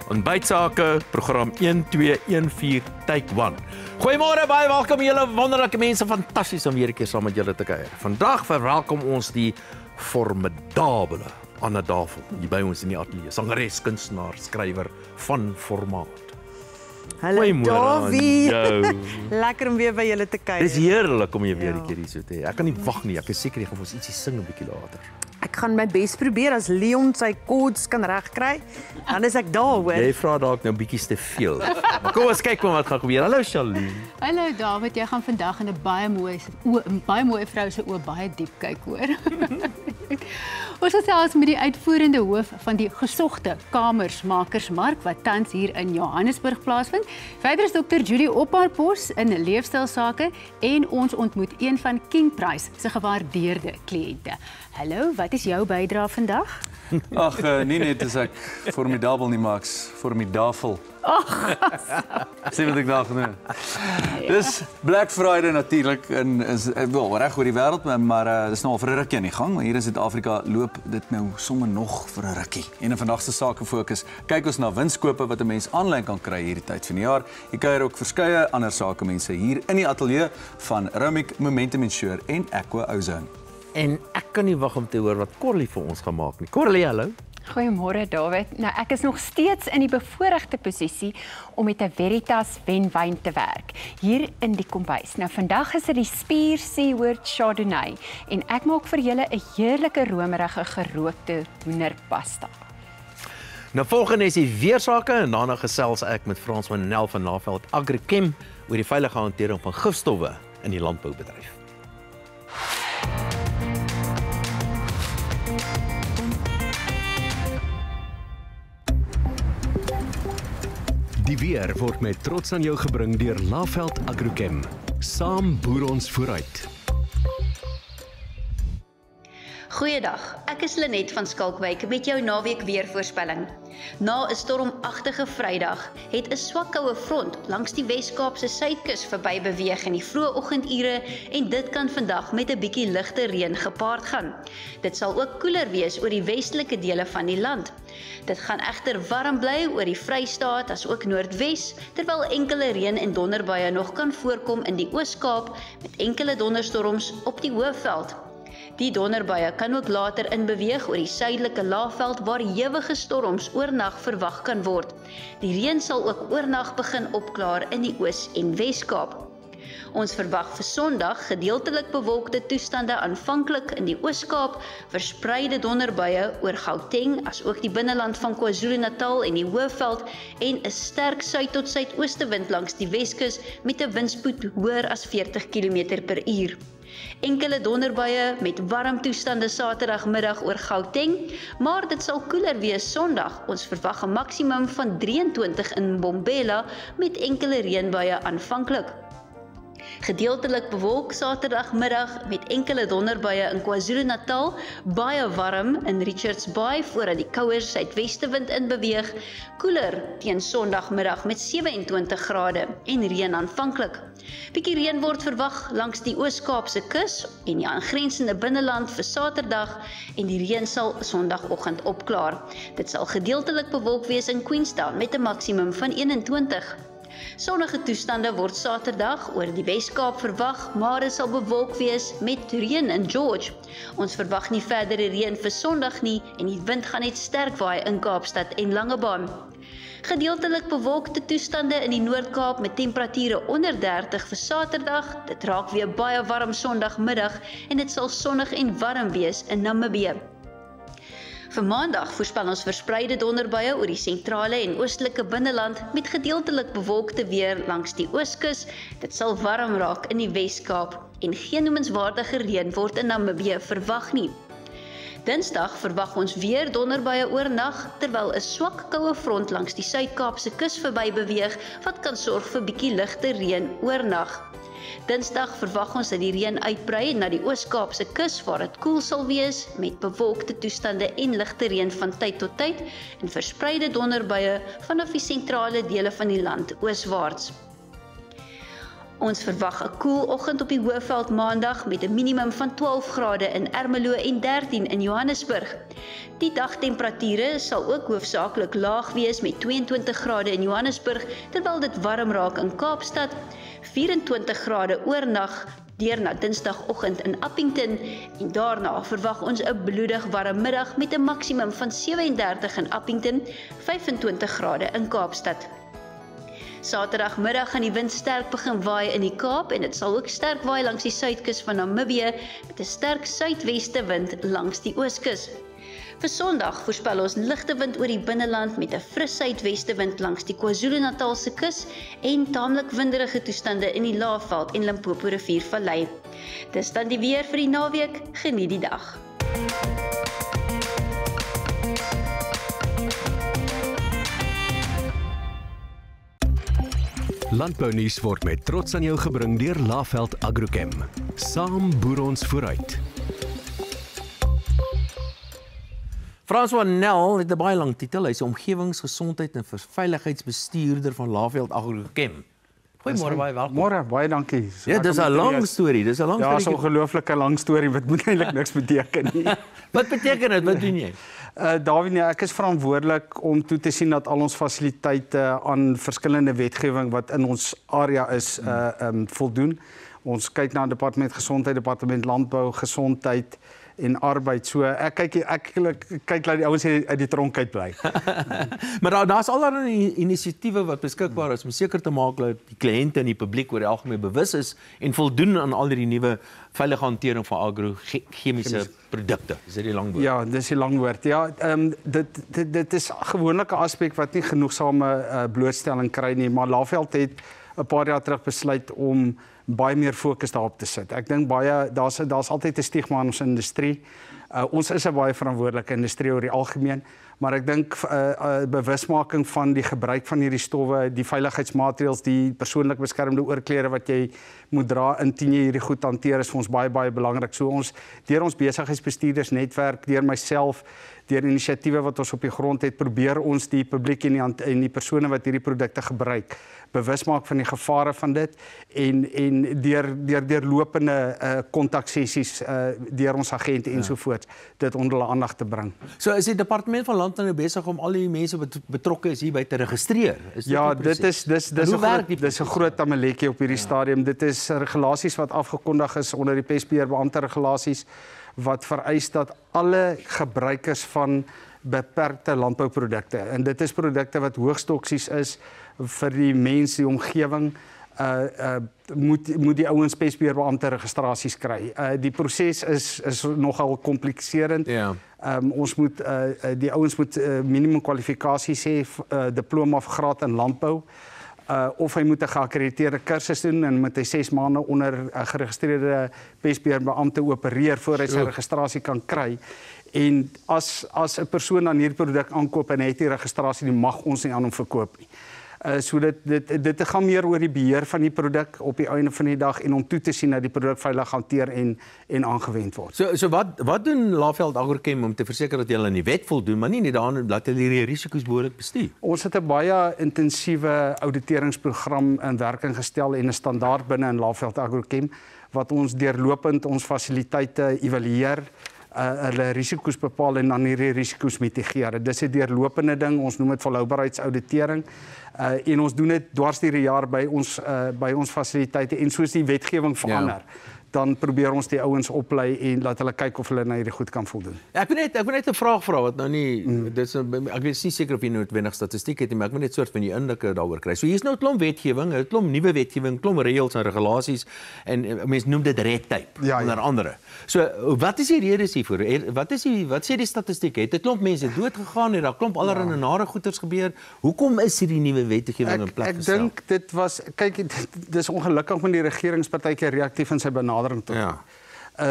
Ontbytsake, program 1214, take 1. Goeiemôre, baie welkom julle wonderlike mense, fantasties om weer 'n keer saam met julle te kuier. Vandag verwelkom ons die formidabele Anna Davel, hier by ons in die ateljee, sangeres, kunstenaar, skrywer van formaat. Hallo Davie, lekker om weer by julle te kuier. Dis heerlik om jy weer 'n keer hier so te hê. Ek kan nie wag nie, ek is seker jy gaan ons ietsie sing 'n bietjie later. Ek gaan my bes probeer as Leon sy chords kan regkry. Dan is ek daar, hoor. Jy vra dalk nou bietjies te veel. Maar kom ons kyk wat gaan gebeur. Hallo Charlene. Hallo David, jy gaan vandag in 'n baie mooi vrou se oë baie diep kyk, hoor. Ons gesels met die uitvoerende hoof van die gesogte Kamersmakersmark wat tans hier in Johannesburg plaasvind. Verder is Dr. Judy Ophaarpos in leefstylsake en ons ontmoet een van King Price se gewaardeerde kliënte. Hallo, wat is jou bydrae vandag? Ag, nie net is ek formidabel nie, Max, formidabel. Ag, sien wat ek daar genoem. Dis Black Friday natuurlik en is wel reg oor die wêreld, maar dis nou al vir 'n rukkie aan die gang, maar hier in Suid-Afrika loop dit nou sommer nog vir 'n rukkie. En in vandag se sake fokus, kyk ons na winskope wat 'n mens aanlyn kan kry hierdie tyd van die jaar. Jy kuier ook verskeie ander sakemense hier in die ateljee van Raumic, Momentum Insure en Aqua Ozone. En ek kan nie wag om te hoor wat Corlie vir ons gaan maak nie. Corlie, hallo. Goeiemôre David. Nou ek is nog steeds in die bevoordeelde posisie om met 'n Veritas wenwyn te werk hier in die kombuis. Nou vandag is dit die Spier Seaworth Chardonnay en ek maak vir julle 'n heerlike romerige gerookte hoenderpasta. Nou volgende is die weersake en daarna gesels ek met Frans van Nel van Laveld Agrichem oor die veilige hantering van gifstowwe in die landboubedryf. Die weer word met trots aan jou gebring deur Laveld Agrichem. Saam boer ons vooruit. Goeiedag, ek is Lenet van Skalkwyk met jou naweek weervoorspelling. Na 'n stormagtige Vrydag het 'n swak koue front langs die Wes-Kaapse suidkus verby beweeg in die vroeë oggendure en dit kan vandag met 'n bietjie ligte reën gepaard gaan. Dit sal ook koeler wees oor die westelike dele van die land. Dit gaan egter warm bly oor die Vrystaat as ook Noordwes, terwyl enkele reën en donderbuie nog kan voorkom in die Oos-Kaap met enkele donderstorms op die Hoëveld. Die donderbuie kan ook later inbeweeg oor die suidelike laagveld waar ewige storms oornag verwag kan word. Die reën sal ook oornag begin opklaar in die Oos- en Wes-Kaap. Ons verwag vir Sondag gedeeltelik bewolkte toestande aanvanklik in die Oos-Kaap, verspreide donderbuie oor Gauteng as ook die binneland van KwaZulu-Natal en die Hoëveld en 'n sterk suid tot suidoostewind langs die Weskus met 'n windspoed hoër as 40 km/h. Enkele donderbuie met warm toestande Saterdagmiddag oor Gauteng, maar dit sal koeler wees Sondag. Ons verwag 'n maksimum van 23 in Mbombela met enkele reënbuie aanvanklik. Gedeeltelik bewolk Saterdagmiddag met enkele donderbuie in KwaZulu-Natal, baie warm in Richards Bay voordat die kouer suidwestewind inbeweeg, koeler teen Sondagmiddag met 27 grade en reën aanvanklik. Bietjie reën word verwag langs die Oos-Kaapse kus en die aangrensende binneland vir Saterdag en die reën sal Sondagoggend opklaar. Dit sal gedeeltelik bewolk wees in Queenstown met 'n maksimum van 21. Sonnige toestande word Saterdag oor die Wes-Kaap verwag, maar dit sal bewolk wees met reën in George. Ons verwag nie verdere reën vir Sondag nie en die wind gaan net sterk waai in Kaapstad en Langebaan. Gedeeltelik bewolkte toestande in die Noord-Kaap met temperature onder 30 vir Saterdag. Dit raak weer baie warm Sondagmiddag en dit sal sonnig en warm wees in Namibië. Vir Maandag voorspel ons verspreide donderbuie oor die sentrale en oostelike binneland met gedeeltelik bewolkte weer langs die Ooskus. Dit sal warm raak in die Wes-Kaap en geen noemenswaardige reën word in Namibië verwag nie. Dinsdag verwag ons weer donderbuie oornag terwyl 'n swak koue front langs die Suid-Kaapse kus verby beweeg wat kan sorg vir bietjie ligte reën oornag. Dinsdag verwag ons dat die reën uitbrei na die Oos-Kaapse kus waar dit koel sal wees met bewolkte toestande en ligte reën van tyd tot tyd en verspreide donderbuie vanaf die sentrale dele van die land ooswaarts. Ons verwag 'n koel oggend op die Hoëveld Maandag met 'n minimum van 12 grade in Ermelo en 13 in Johannesburg. Die dagtemperature sal ook hoofsaaklik laag wees met 22 grade in Johannesburg, terwyl dit warm raak in Kaapstad, 24 grade oornag deur na Dinsdagoggend in Appington en daarna verwag ons 'n bloedig warm middag met 'n maksimum van 37 in Appington, 25 grade in Kaapstad. Saterdagmiddag gaan die wind sterk begin waai in die Kaap en dit sal ook sterk waai langs die suidkus van Namibië met 'n sterk suidweste wind langs die ooskus. Vir Sondag voorspel ons ligte wind oor die binneland met 'n fris suidweste wind langs die KwaZulu-Natalse kus en taamlik winderige toestande in die Laagveld en Limpopo riviervallei. Dis dan die weer vir die naweek. Geniet die dag. Landbounuus word met trots aan jou gebring deur Laveld Agrochem. Saam boer ons vooruit. François Nel het 'n baie lang titel. Hy's 'n omgewingsgesondheid en veiligheidsbestuurder van Laveld Agrochem. Goeiemôre, baie welkom. Môre, baie dankie. Ja, dis 'n lang storie. Dis 'n lang storie. Ja, 'n storie. ongelooflike lang storie wat moet eintlik niks beteken nie. Wat beteken dit? Wat doen jy? Dawie, nee, ek is verantwoordelik om toe te sien dat al ons fasiliteite aan verskillende wetgewing wat in ons area is voldoen. Ons kyk na departement gesondheid, departement landbou, gesondheid en arbeid. So ek kyk laat die ouens uit die tronk uit bly. Maar daar's allerlei inisiatiewe wat beskikbaar is om seker te maak dat die kliënte en die publiek oor die algemeen bewus is en voldoen aan al die nuwe veilige hantering van agrochemiese produkte. Is dit die lang woord? Ja, dis die lang woord. Ja, dit is gewoonlik 'n aspek wat nie genoegsame blootstelling kry nie, maar Laveld het 'n paar jaar terug besluit om baie meer fokus daarop te sit. Ek dink daar's altyd 'n stigma in ons industrie. Ons is 'n baie verantwoordelike industrie oor die algemeen, maar ek dink bewusmaking van die gebruik van hierdie stowwe, die veiligheidsmaatreëls, die persoonlik beskermende oorklere wat jy moet dra indien jy hierdie goed hanteer is vir ons baie belangrik. So ons deur ons besigheidsbestuurdersnetwerk, deur myself, deur inisiatiewe wat ons op die grond het, probeer ons die publiek en die persone wat hierdie produkte gebruik bewus maak van die gevare van dit en deur lopende kontaksessies deur ons agente ensovoorts dit onder hulle aandag te bring. So is die departement van landbou nou besig om al die mense wat betrokke is hierby te registreer? Ja, dis 'n groot tamaletjie op hierdie stadium. Dit is regulasies wat afgekondig is onder die pestbeheerbeampte regulasies wat vereis dat alle gebruikers van beperkte landbouprodukte, en dit is produkte wat hoogs toksies is vir die mens, die omgewing, moet die ouens pestbeheerbeampte registrasies kry. Die proses is nogal kompliserend. Ja. Ons moet die ouens moet minimum kwalifikasies hê, diploma of graad in landbou. Of hy moet 'n geakkrediteerde kursus doen en moet hy 6 maande onder 'n geregistreerde pestbeheerbeampte opereer voor hy sy registrasie kan kry. En as 'n persoon aan hierdie produk aankoop en hy het die registrasie, nie mag ons nie aan hom verkoop nie. So dit gaan meer oor die beheer van die produk op die einde van die dag en om toe te sien dat die produk veilig hanteer en aangewend word. So wat doen Laveld Agrochem om te verseker dat hulle aan die wet voldoen, maar nie net daarin dat hulle die risiko's behoorlik bestuur? Ons het 'n baie intensiewe ouditeringsprogram in werking gestel en 'n standaard binne in Laveld Agrochem wat ons deurlopend ons fasiliteite evalueer, hulle risiko's bepaal en dan hierdie risiko's mitigeer. Dit is 'n deurlopende ding, ons noem dit volhoubaarheidsauditering. En ons doen dit dwars deur die jaar by ons fasiliteite en soos die wetgewing verander, dan probeer ons die ouens oplei en laat hulle kyk of hulle na hierdie goed kan voldoen. Ek wil net 'n vraag vra wat nou nie ek weet nie seker of jy noodwendig statistiek het nie, maar ek wil net soort van die indrukke daaroor kry. So hier's nou 'n klomp wetgewing, 'n klomp nuwe wetgewing, klomp reëls en regulasies en mense noem dit red tape onder andere. So wat is die redes hiervoor? Wat sê die statistiek? Het 'n klomp mense dood gegaan, het daar klomp allerlei nare goeters gebeur? Hoekom is hierdie nuwe wetgewing in plek gestel? Ek dink dit was dis ongelukkig met die regeringspartytjie reaktief in sy benadering tot. Ja.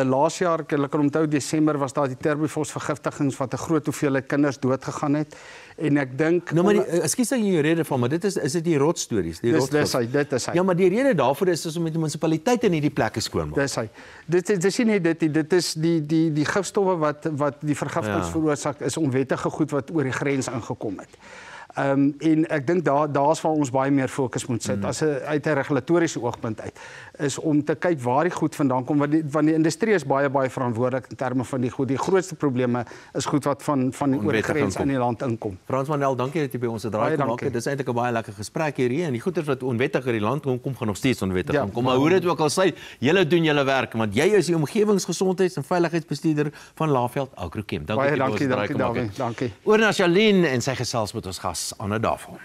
Laas jaar, ek kan onthou Desember was daar die Turbofos vergiftigings wat 'n groot hoeveelheid kinders dood gegaan het. En ek dink nou maar ekskuus dat jy jou rede van, maar dit is dit die rotstories, die rotstories. Dit is hy. Ja, maar die rede daarvoor is om met die munisipaliteite in hierdie plekke skoon maak. Dis hy. Dit is nie dit is die gifstowwe wat die vergiftigings veroorsaak is onwettige goed wat oor die grens ingekom het. En ek dink daar's waar ons baie meer fokus moet sit uit 'n regulatoriese oogpunt uit, is om te kyk waar die goed vandaan kom, want die industrie is baie verantwoordelik in terme van die goed. Die grootste probleme is goed wat van die oor die grens in die land inkom. Frans Manel, dankie dat jy by ons 'n draai gemaak het. Dis eintlik 'n baie lekker gesprek hier en die goeders wat onwettig in die land kom gaan nog steeds onwettig kom. Maar hoe dit ook al sê, julle doen julle werk, want jy is die omgewingsgesondheids- en veiligheidsbestuurder van Laveld Agrochem. Dankie. Oor na Charlene en sy gesels met ons gas Anna Davel.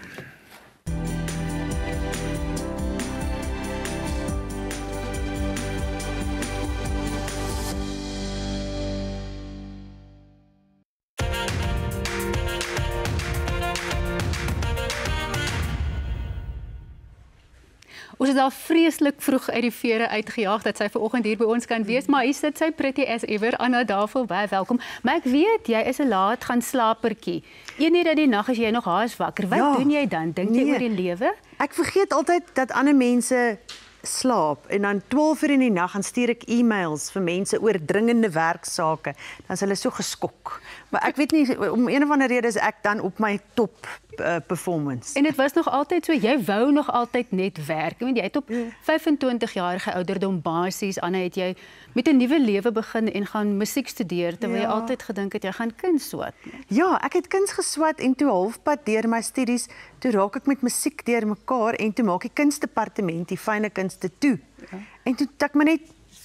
Ons is al vreeslik vroeg uit die vere uitgejaag dat sy vanoggend hier by ons kan wees, maar hier sit sy pretty as ever, Anna Davel, baie welkom. Maar ek weet, jy is 'n laat gaan slapertjie. Een uur in die nag is jy nog haas wakker. Wat doen jy dan? Dink jy oor die lewe? Ek vergeet altyd dat ander mense slaap en dan 12 uur in die nag gaan stuur ek e-mails vir mense oor dringende werksake. Dan is hulle so geskok. Maar ek weet nie, om een of ander rede is ek dan op my top performance. En dit was nog altyd so, jy wou nog altyd net werk. Ek weet jy het op 25 jarige ouderdom basies, Anna, het jy met 'n nuwe lewe begin en gaan musiek studeer terwyl jy altyd gedink het jy gaan kuns swat. Ja, ek het kuns geswat en toe halfpad deur my studies, toe raak ek met musiek deur mekaar en toe maak die kunsdepartement die fynne kunste toe. En toe ek maar net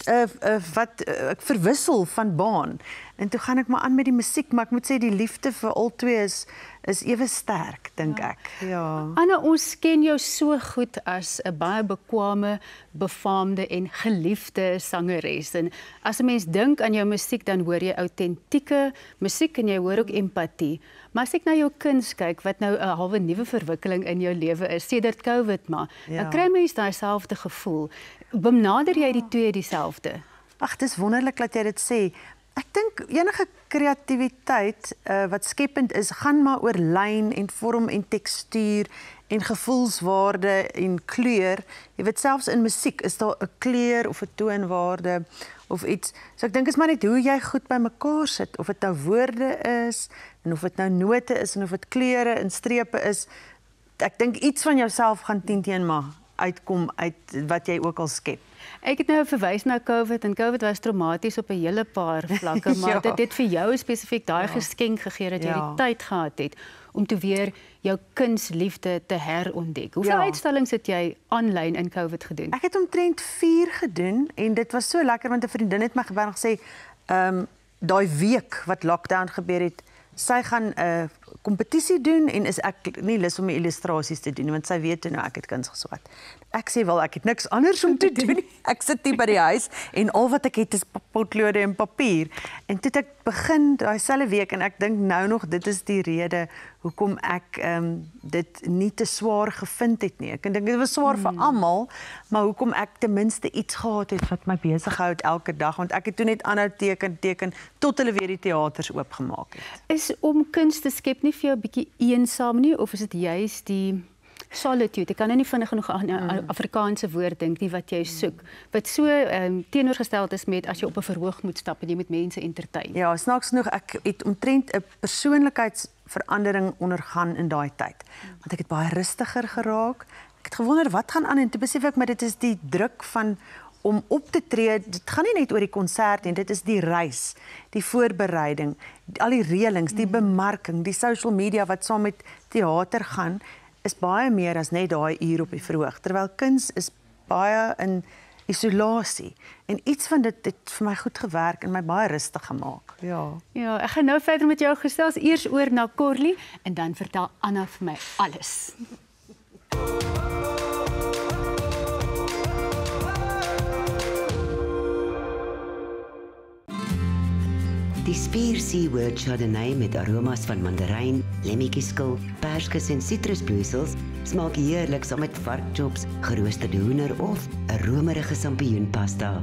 ek verwissel van baan. En toe gaan ek maar aan met die musiek, maar ek moet sê die liefde vir al twee is ewe sterk, dink ek. Ja. Anna, ons ken jou so goed as 'n baie bekwame, befaamde en geliefde sangeres. En as 'n mens dink aan jou musiek, dan hoor jy autentieke musiek en jy hoor ook empatie. Maar as ek na jou kuns kyk, wat nou 'n halwe nuwe verwikkeling in jou lewe is, sedert COVID maar, dan kry mens daai selfde gevoel. Benader jy die twee dieselfde? Ag, dis wonderlik dat jy dit sê. Ek dink enige kreatiwiteit wat skepend is, gaan maar oor lyn en vorm en tekstuur en gevoelswaarde en kleur. Jy weet selfs in musiek is daar 'n kleur of 'n toonwaarde of iets. So ek dink is maar net hoe jy goed bymekaar sit, of dit nou woorde is en of dit nou note is en of dit kleure en strepe is. Ek dink iets van jouself gaan teen maar uitkom uit wat jy ook al skep. Ek het nou verwys na COVID en COVID was traumaties op 'n hele paar vlakke, maar dit het vir jou spesifiek daai geskenk gegee dat jy die tyd gehad het om toe weer jou kunsliefde te herontdek. Hoeveel uitstallings het jy aanlyn in COVID gedoen? Ek het omtrent 4 gedoen en dit was so lekker want 'n vriendin het my gebel en gesê, daai week wat lockdown gebeur het, sy gaan 'n kompetisie doen en is ek nie lus om illustrasies te doen want sy weet nou ek het kuns geswat. Ek sê wel ek het niks anders om te doen nie. Ek sit hier by die huis en al wat ek het is potlode en papier. En toe het ek begin daai selfe week en ek dink nou nog dit is die rede hoekom ek dit nie te swaar gevind het nie. Ek dink dit was swaar vir almal, maar hoekom ek ten minste iets gehad het wat my besig hou elke dag want ek het toe net aanhou teken tot hulle weer die teaters oopgemaak het. Is om kuns te skep nie vir jou 'n bietjie eensaam nie of is dit juist die solitude? Ek kan nie vinnig genoeg aan 'n Afrikaanse woord dink nie wat jy soek. Wat so teenoorgestel is met as jy op 'n verhoog moet stap en jy met mense entertain. Ja, snaaks genoeg ek het omtrent 'n persoonlikheidsverandering ondergaan in daai tyd. Want ek het baie rustiger geraak. Ek het gewonder wat gaan aan en toe besef ek maar dit is die druk van om op te tree, dit gaan nie net oor die konsert nie, dit is die reis, die voorbereiding, al die reëlings, die bemarking, die social media wat saam met teater gaan, is baie meer as net daai uur op die verhoog. Terwyl kuns is baie in isolasie en iets van dit het vir my goed gewerk en my baie rustig gemaak. Ja, ek gaan nou verder met jou gesels, eers oor na Corlie en dan vertel Anna vir my alles. Die Spier Seaword Chardonnay met aromas van mandarijn, lemmetjieskil, perskes en sitrusbloeisels smaak heerlik saam met varkchops, geroosterde hoender of 'n romerige sampioenpasta.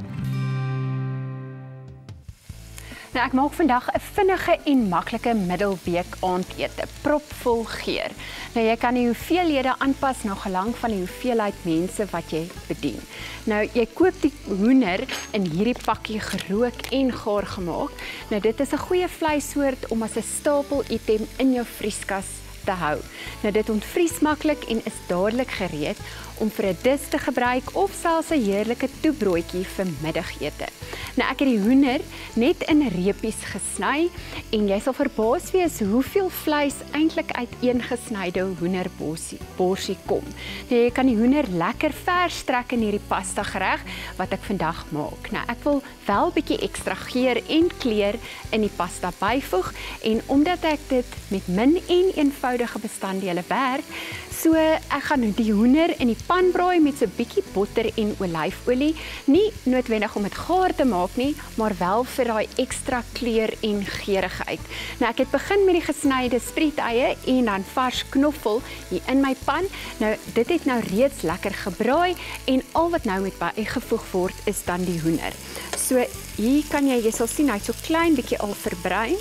Nou, ek maak vandag 'n vinnige en maklike middelweek aandete, propvol geur. Nou, jy kan die hoeveelhede aanpas na gelang van die hoeveelheid mense wat jy bedien. Nou, jy koop die hoender in hierdie pakkie gerook en gaar gemaak. Nou, dit is 'n goeie vleissoort om as 'n stapel item in jou vrieskas te hou. Nou dit ontvries maklik en is dadelik gereed om vir 'n dis te gebruik of selfs 'n heerlike toebroodjie vir middagete. Nou ek het die hoender net in reepies gesny en jy sal verbaas wees hoeveel vleis eintlik uit een gesnyde hoenderborsie kom. Nou jy kan die hoender lekker vers trek in hierdie pasta gereg wat ek vandag maak. Nou ek wil wel 'n bietjie ekstra geur en kleur in die pasta byvoeg en omdat ek dit met min en eenvoudige bestanddele werk, so ek gaan die hoender in die pan braai met so 'n bietjie botter en olyfolie, nie noodwendig om dit gaar te maak nie, maar wel vir daai ekstra kleur en geurigheid. Nou ek het begin met die gesnyde spreedeie en dan vars knoffel hier in my pan. Nou dit het nou reeds lekker gebraai en al wat nou met bygevoeg word is dan die hoender. So hier kan jy sal sien hy't so klein bietjie al verbruin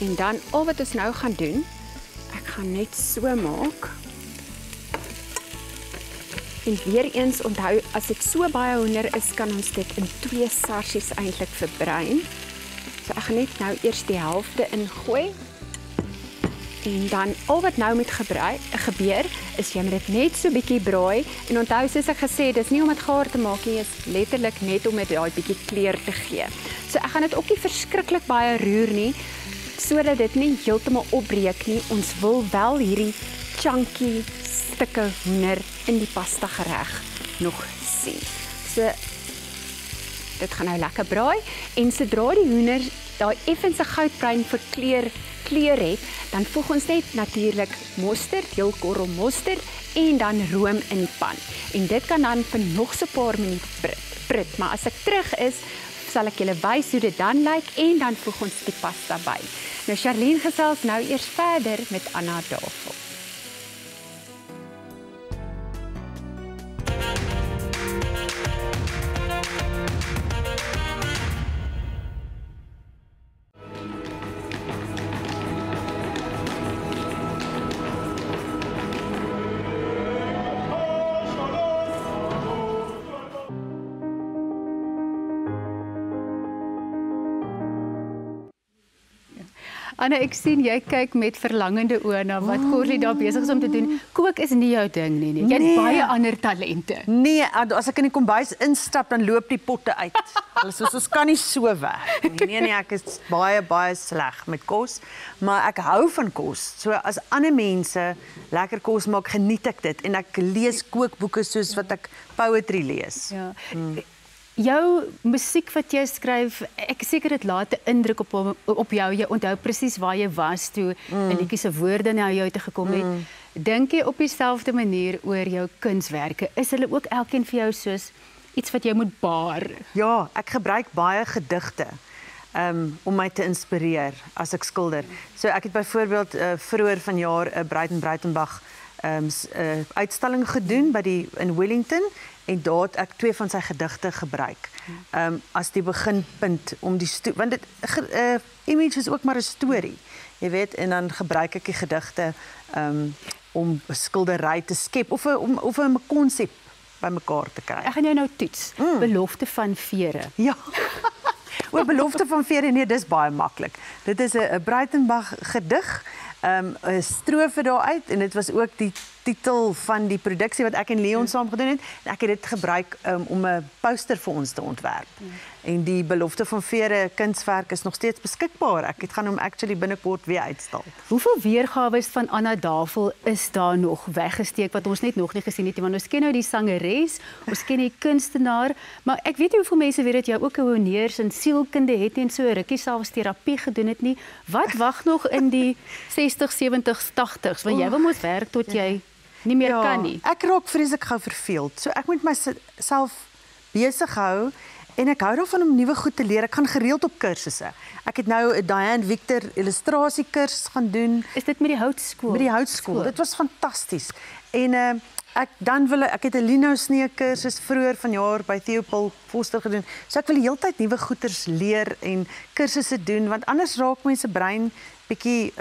en dan al wat ons nou gaan doen, ek gaan net so maak. En weer eens onthou, as dit so baie hoender is, kan ons dit in 2 sarsies eintlik verbruin. So ek gaan net nou eers die helfte ingooi. En dan al wat nou met gebeur, is jy moet dit net so bietjie braai. En onthou, soos ek gesê het, dis nie om dit gaar te maak nie, is letterlik net om dit daai bietjie kleur te gee. So ek gaan dit ook nie verskriklik baie roer nie, sodat dit nie heeltemal opbreek nie. Ons wil wel hierdie chunky stukke hoender in die pasta gereg nog sien. So dit gaan nou lekker braai en sodra die hoender daai effense goudbruin kleur het, dan voeg ons net natuurlik mosterd, heel korrel mosterd en dan room in die pan. En dit kan dan vir nog so 'n paar minute prit, maar as ek terug is, sal ek julle wys hoe dit dan lyk en dan voeg ons die pasta by. Nou Charlene gesels nou eers verder met Anna Davel. Anna, ek sien jy kyk met verlangende oë na wat Corlie daar besig is om te doen. Kook is nie jou ding nie. Jy het baie ander talente. Nee, as ek in die kombuis instap, dan loop die potte uit. Ons kan nie so werk nie. Nee, ek is baie sleg met kos, maar ek hou van kos. So as ander mense lekker kos maak, geniet ek dit en ek lees kookboeke soos wat ek poetry lees. Ja. Jou musiek wat jy skryf, ek seker dit laat 'n indruk op jou. Jy onthou presies waar jy was toe 'n liedjie se woorde na jou toe gekom het. Dink jy op dieselfde manier oor jou kunswerke? Is hulle ook elkeen vir jou soos iets wat jy moet baar? Ja, ek gebruik baie gedigte om my te inspireer as ek skilder. So ek het byvoorbeeld vroeër vanjaar 'n Breitenbach uitstalling gedoen in Wellington. En daar het ek 2 van sy gedigte gebruik as die beginpunt om die want dit image is ook maar 'n storie, jy weet, en dan gebruik ek die gedigte om 'n skildery te skep of 'n konsep bymekaar te kry. Ek gaan jou nou toets. Belofte van vere. Ja. Oor belofte van vere, nee, dis baie maklik. Dit is 'n Breitenbach gedig, 'n strofe daaruit en dit was ook die titel van die produksie wat ek en Leon saam gedoen het. En ek het dit gebruik om 'n poster vir ons te ontwerp. En die belofte van vere kunswerk is nog steeds beskikbaar. Ek gaan hom actually binnekort weer uitstal. Hoeveel weergawe van Anna Davel is daar nog weggesteek wat ons net nog nie gesien het nie? Want ons ken nou die sangeres, ons ken die kunstenaar, maar ek weet nie hoeveel mense weet dat jy ook 'n honneurs in sielkunde het en so rukkie selfs terapie gedoen het nie. Wat wag nog in die 60, 70, 80s? Want jy wil mos werk tot jy nie meer kan nie. Ek raak vreeslik gou verveeld. So ek moet myself besig hou en ek hou daarvan om nuwe goed te leer. Ek gaan gereeld op kursusse. Ek het nou 'n Diane Victor illustrasiekursus gaan doen. Is dit met die houtskool? Met die houtskool. Dit was fantasties. En ek het 'n lino snee kursus vroeër vanjaar by Theopold Foster gedoen. So ek wil die hele tyd nuwe goeters leer en kursusse doen want anders raak mense brein bietjie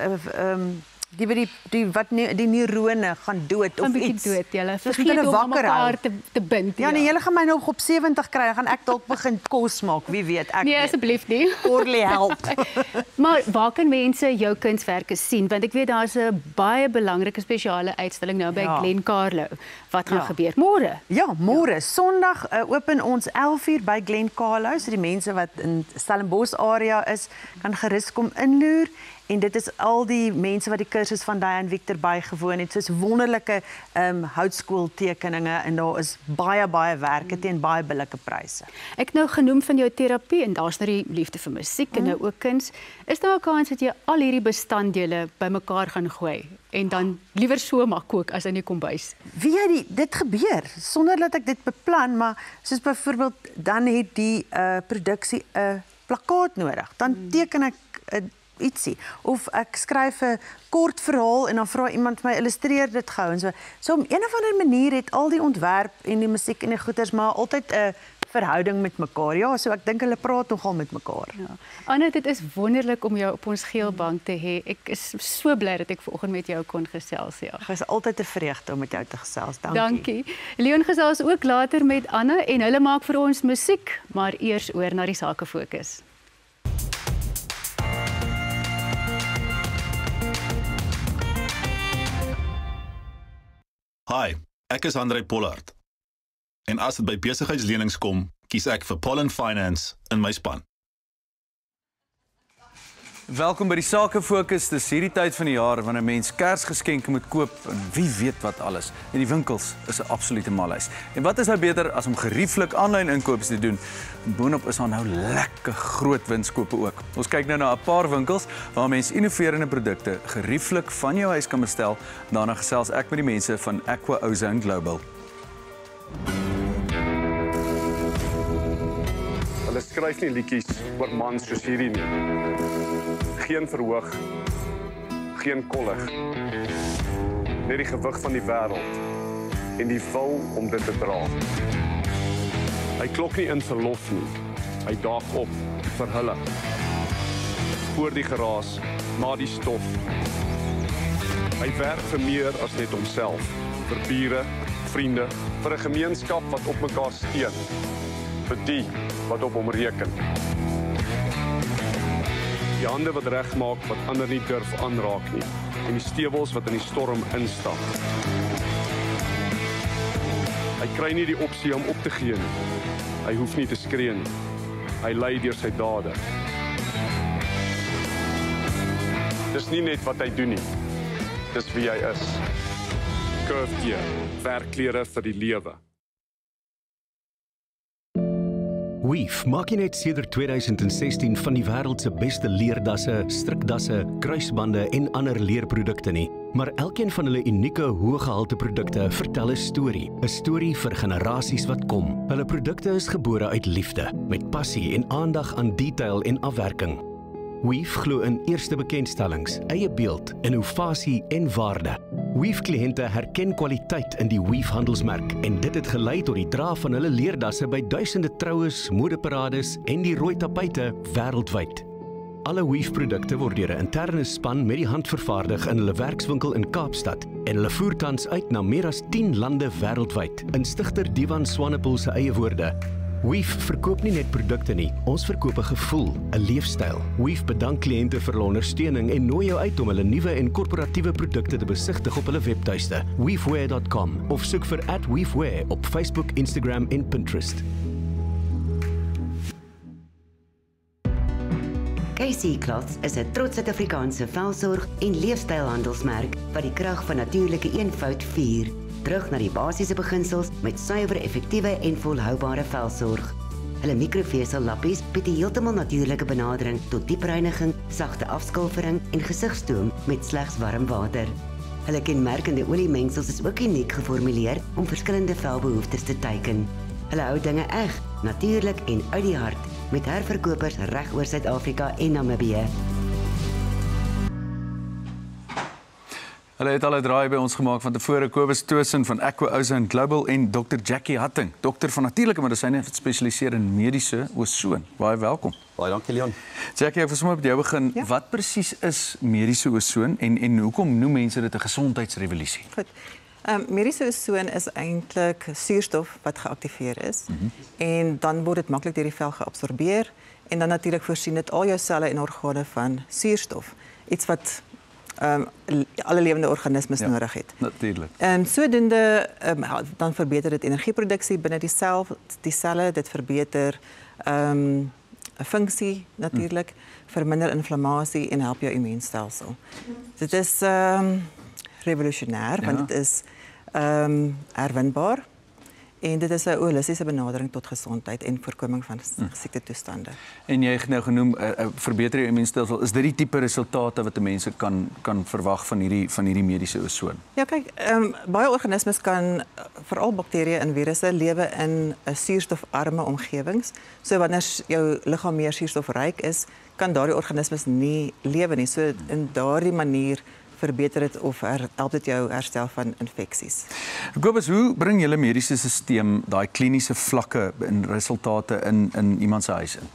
die neurone gaan dood of Een bietjie iets. dood, julle. Dus moet Vergeet hulle om aan wakker hou. mekaar te bind. Ja, nee, julle gaan my nog op 70 kry, gaan ek dalk begin kos maak, wie weet, ek Nee, weet. asseblief nie. Corley help. Maar waar kan mense jou kunswerke sien? Want ek weet daar's 'n baie belangrike spesiale uitstalling nou by Glen Carlo. Wat gaan gebeur môre? Ja, môre, Sondag open ons 11:00 by Glen Carlo, so die mense wat in Stellenbosch area is, kan gerus kom inloer. En dit is al die mense wat die kursus van Diane Victor bygewoon het, soos wonderlike houtskooltekeninge en daar is baie werke teen baie billike pryse. Ek nou genoem van jou terapie en daar's nou die liefde vir musiek en nou ook kuns. Is daar 'n kans dat jy al hierdie bestanddele bymekaar gaan gooi en dan liewer so maak kook as in die kombuis? Wie jy dit gebeur sonder dat ek dit beplan, maar soos byvoorbeeld dan het die produksie 'n plakkaat nodig. Dan teken ek ietsie of ek skryf 'n kort verhaal en dan vra iemand my illustreer dit gou en so. So op een of ander manier het al die ontwerp en die musiek en die goeders maar altyd 'n verhouding met mekaar. Ja, so ek dink hulle praat nogal met mekaar. Ja. Anna, dit is wonderlik om jou op ons geel bank te hê. Ek is so bly dat ek vanoggend met jou kon gesels. Ja. Dit is altyd 'n vreugde om met jou te gesels. Dankie. Dankie. Leon gesels ook later met Anna en hulle maak vir ons musiek, maar eers oor na die sake fokus. Hi, ek is Andrei Pollard. En as dit by besigheidslenings kom, kies ek vir Pollen Finance in my span. Welkom by die Sake Fokus. Dis hierdie tyd van die jaar wanneer mens Kersgeskenke moet koop en wie weet wat alles. En die winkels is 'n absolute malhuis. En wat is nou beter as om gerieflik aanlyn inkope te doen? En boonop is daar nou lekker groot winskope ook. Ons kyk nou na 'n paar winkels waar mense innoverende produkte gerieflik van jou huis kan bestel. Daarna gesels ek met die mense van Aqua Ozone Global. Hulle skryf nie liedjies oor mans soos hierdie nie. Geen verhoog, geen kollig. Net die gewig van die wêreld en die wil om dit te dra. Hy klok nie in vir lof nie. Hy daag op vir hulle. Voor die geraas, na die stof. Hy werk vir meer as net homself, vir bure, vriende, vir 'n gemeenskap wat op mekaar steun, vir die wat op hom reken. Die hande wat regmaak wat ander nie durf aanraak nie en die stewels wat in die storm instap. Hy kry nie die opsie om op te gee nie. Hy hoef nie te skree nie. Hy lei deur sy dade. Dis nie net wat hy doen nie. Dis wie hy is. Curved gear, werkklere vir die lewe. Weave maak net sedert 2016 van die wêreld se beste leerdasse, strikdasse, kruisbande en ander leerprodukte nie, maar elkeen van hulle unieke, hoëgehalte produkte vertel 'n storie vir generasies wat kom. Hulle produkte is gebore uit liefde, met passie en aandag aan detail en afwerking. Weave glo in eerste bekendstellings, eie beeld, innovasie en waarde. Weave kliënte herken kwaliteit in die Weave handelsmerk en dit het gelei tot die dra van hulle leerdasse by duisende troues, modeparades en die rooi tapuite wêreldwyd. Alle Weave produkte word deur 'n interne span met die hand vervaardig in hulle werkswinkel in Kaapstad en hulle voer tans uit na meer as 10 lande wêreldwyd. In stigter Divan Swanepoel se eie woorde: Weave verkoop nie net produkte nie, ons verkoop 'n gevoel, 'n leefstyl. Weave bedank kliënte vir hulle ondersteuning en nooi jou uit om hulle nuwe en korporatiewe produkte te besigtig op hulle webtuiste, weaveware.com of soek vir @weaveware op Facebook, Instagram en Pinterest. KC Cloths is 'n trots Suid-Afrikaanse velsorg- en leefstylhandelsmerk wat die krag van natuurlike eenvoud vier. Terug na die basiese beginsels met suiwer, effektiewe en volhoubare velsorg. Hulle mikrovesellappies bied 'n heeltemal natuurlike benadering tot diepreiniging, sagte afskalfering en gesigstoom met slegs warm water. Hulle kenmerkende oliemengsels is ook uniek geformuleer om verskillende velbehoeftes te teiken. Hulle hou dinge eg, natuurlik en uit die hart, met herverkopers reg oor Suid-Afrika en Namibië. Hulle het al 'n draai by ons gemaak van tevore Kobus Tosin van Aqua Ozone Global en Dr. Jackie Hatting, dokter van natuurlike medisyne wat spesialiseer in mediese ozon. Baie welkom. Baie dankie Leon. Jackie, ek wil sommer met jou begin. Ja? Wat presies is mediese ozon en hoekom noem mense dit 'n gesondheidsrevolusie? Goed. Mediese ozon is eintlik suurstof wat geaktiveer is en dan word dit maklik deur die vel geabsorbeer en dan natuurlik voorsien dit al jou selle en organe van suurstof. Iets wat alle lewende organismes nodig het. Natuurlik. Sodoende dan verbeter dit energieproduksie binne die sel, die selle, dit verbeter funksie natuurlik, verminder inflammasie en help jou immuunstelsel. Dit is revolutionêr want dit is herwinbaar en dit is 'n holistiese benadering tot gesondheid en voorkoming van siektetoestande. En jy het nou genoem verbeter jou immuunstelsel. Is dit die tipe resultate wat mense kan verwag van hierdie mediese ozon? Ja, kyk, baie organismes kan veral bakterieë en virusse lewe in 'n suurstofarme omgewings. So wanneer jou liggaam meer suurstofryk is, kan daardie organismes nie lewe nie. So in daardie manier verbeter dit of help dit jou herstel van infeksies. Kobus, hoe bring julle mediese stelsel daai kliniese vlakke en resultate in iemand se huis in?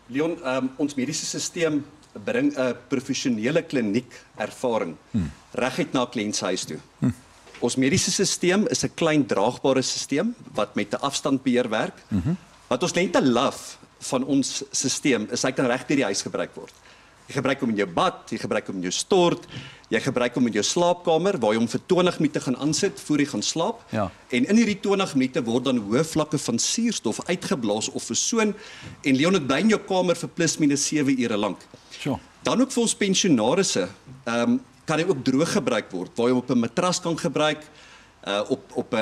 Leon, ons mediese stelsel bring 'n professionele kliniek ervaring reguit na 'n kliënt se huis toe. Ons mediese stelsel is 'n klein draagbare stelsel wat met 'n afstandbeheer werk. Wat ons lente love van ons stelsel is hy kan reg deur die huis gebruik word. Jy gebruik hom in jou bad, jy gebruik hom in jou stort, jy gebruik hom in jou slaapkamer waar jy hom vir 20 minute gaan aansit voor jy gaan slaap. Ja. En in hierdie 20 minute word dan hoë vlakke van suurstof uitgeblaas of versoon en Leon het bly in jou kamer vir plus minus 7 ure lank. Sure. Dan ook vir ons pensionarisse, kan hy ook droog gebruik word waar jy hom op 'n matras kan gebruik. Op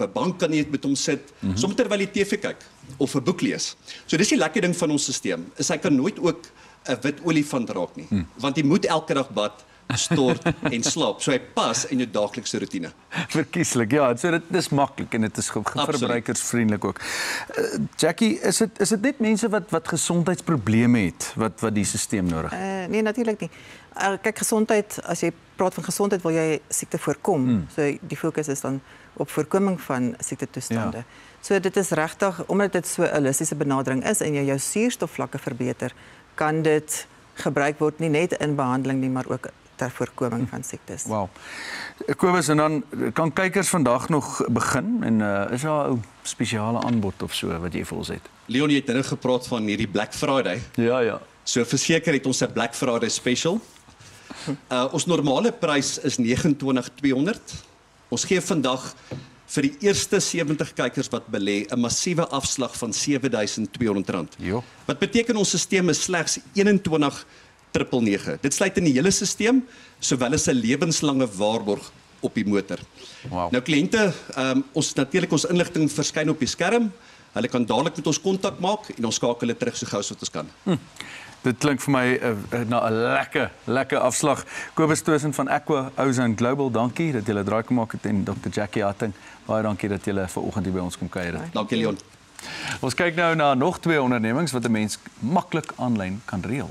'n bank kan jy met hom sit, soms terwyl jy TV kyk of 'n boek lees. So dis die lekker ding van ons stelsel, is hy kan nooit ook 'n wit olifant raak nie, want jy moet elke dag bad, stort en slaap. So hy pas in jou daaglikse roetine. Verkieslik, ja, so dit is maklik en dit is verbruikersvriendelik ook. Jackie, is dit net mense wat gesondheidsprobleme het wat die stelsel nodig het? Nee, natuurlik nie. Kyk, gesondheid, as jy praat van gesondheid, wil jy siekte voorkom. So die fokus is dan op voorkoming van siektetoestande. Ja. So dit is regtig, omdat dit so 'n holistiese benadering is en jy jou suurstofvlakke verbeter, kan dit gebruik word nie net in behandeling nie, maar ook ter voorkoming van siektes. Wow. Kobus, en dan kan kykers vandag nog begin en is daar 'n spesiale aanbod of so wat jy vir ons het? Leon, jy het nou gepraat van hierdie Black Friday. Ja. So verseker het ons 'n Black Friday special. Ons normale prys is $29,200. Ons gee vandag vir die eerste 70 kykers wat belê 'n massiewe afslag van R7,200. Jo. Wat beteken ons stelsel is slegs 21,999. Dit sluit in die hele stelsel sowel as 'n lewenslange waarborg op die motor. Wow. Nou kliënte, ons natuurlik ons inligting verskyn op die skerm. Hulle kan dadelik met ons kontak maak en ons skakel hulle terug so gou as wat ons kan. Dit klink vir my na 'n lekker afslag. Kobus Tosin van Aqua Ozone Global, dankie dat jy 'n draai gemaak het en Dr. Jackie Hatting, baie dankie dat jy vanoggend hier by ons kom kuier het. Dankie Leon. Ons kyk nou na nog 2 ondernemings wat 'n mens maklik aanlyn kan reël.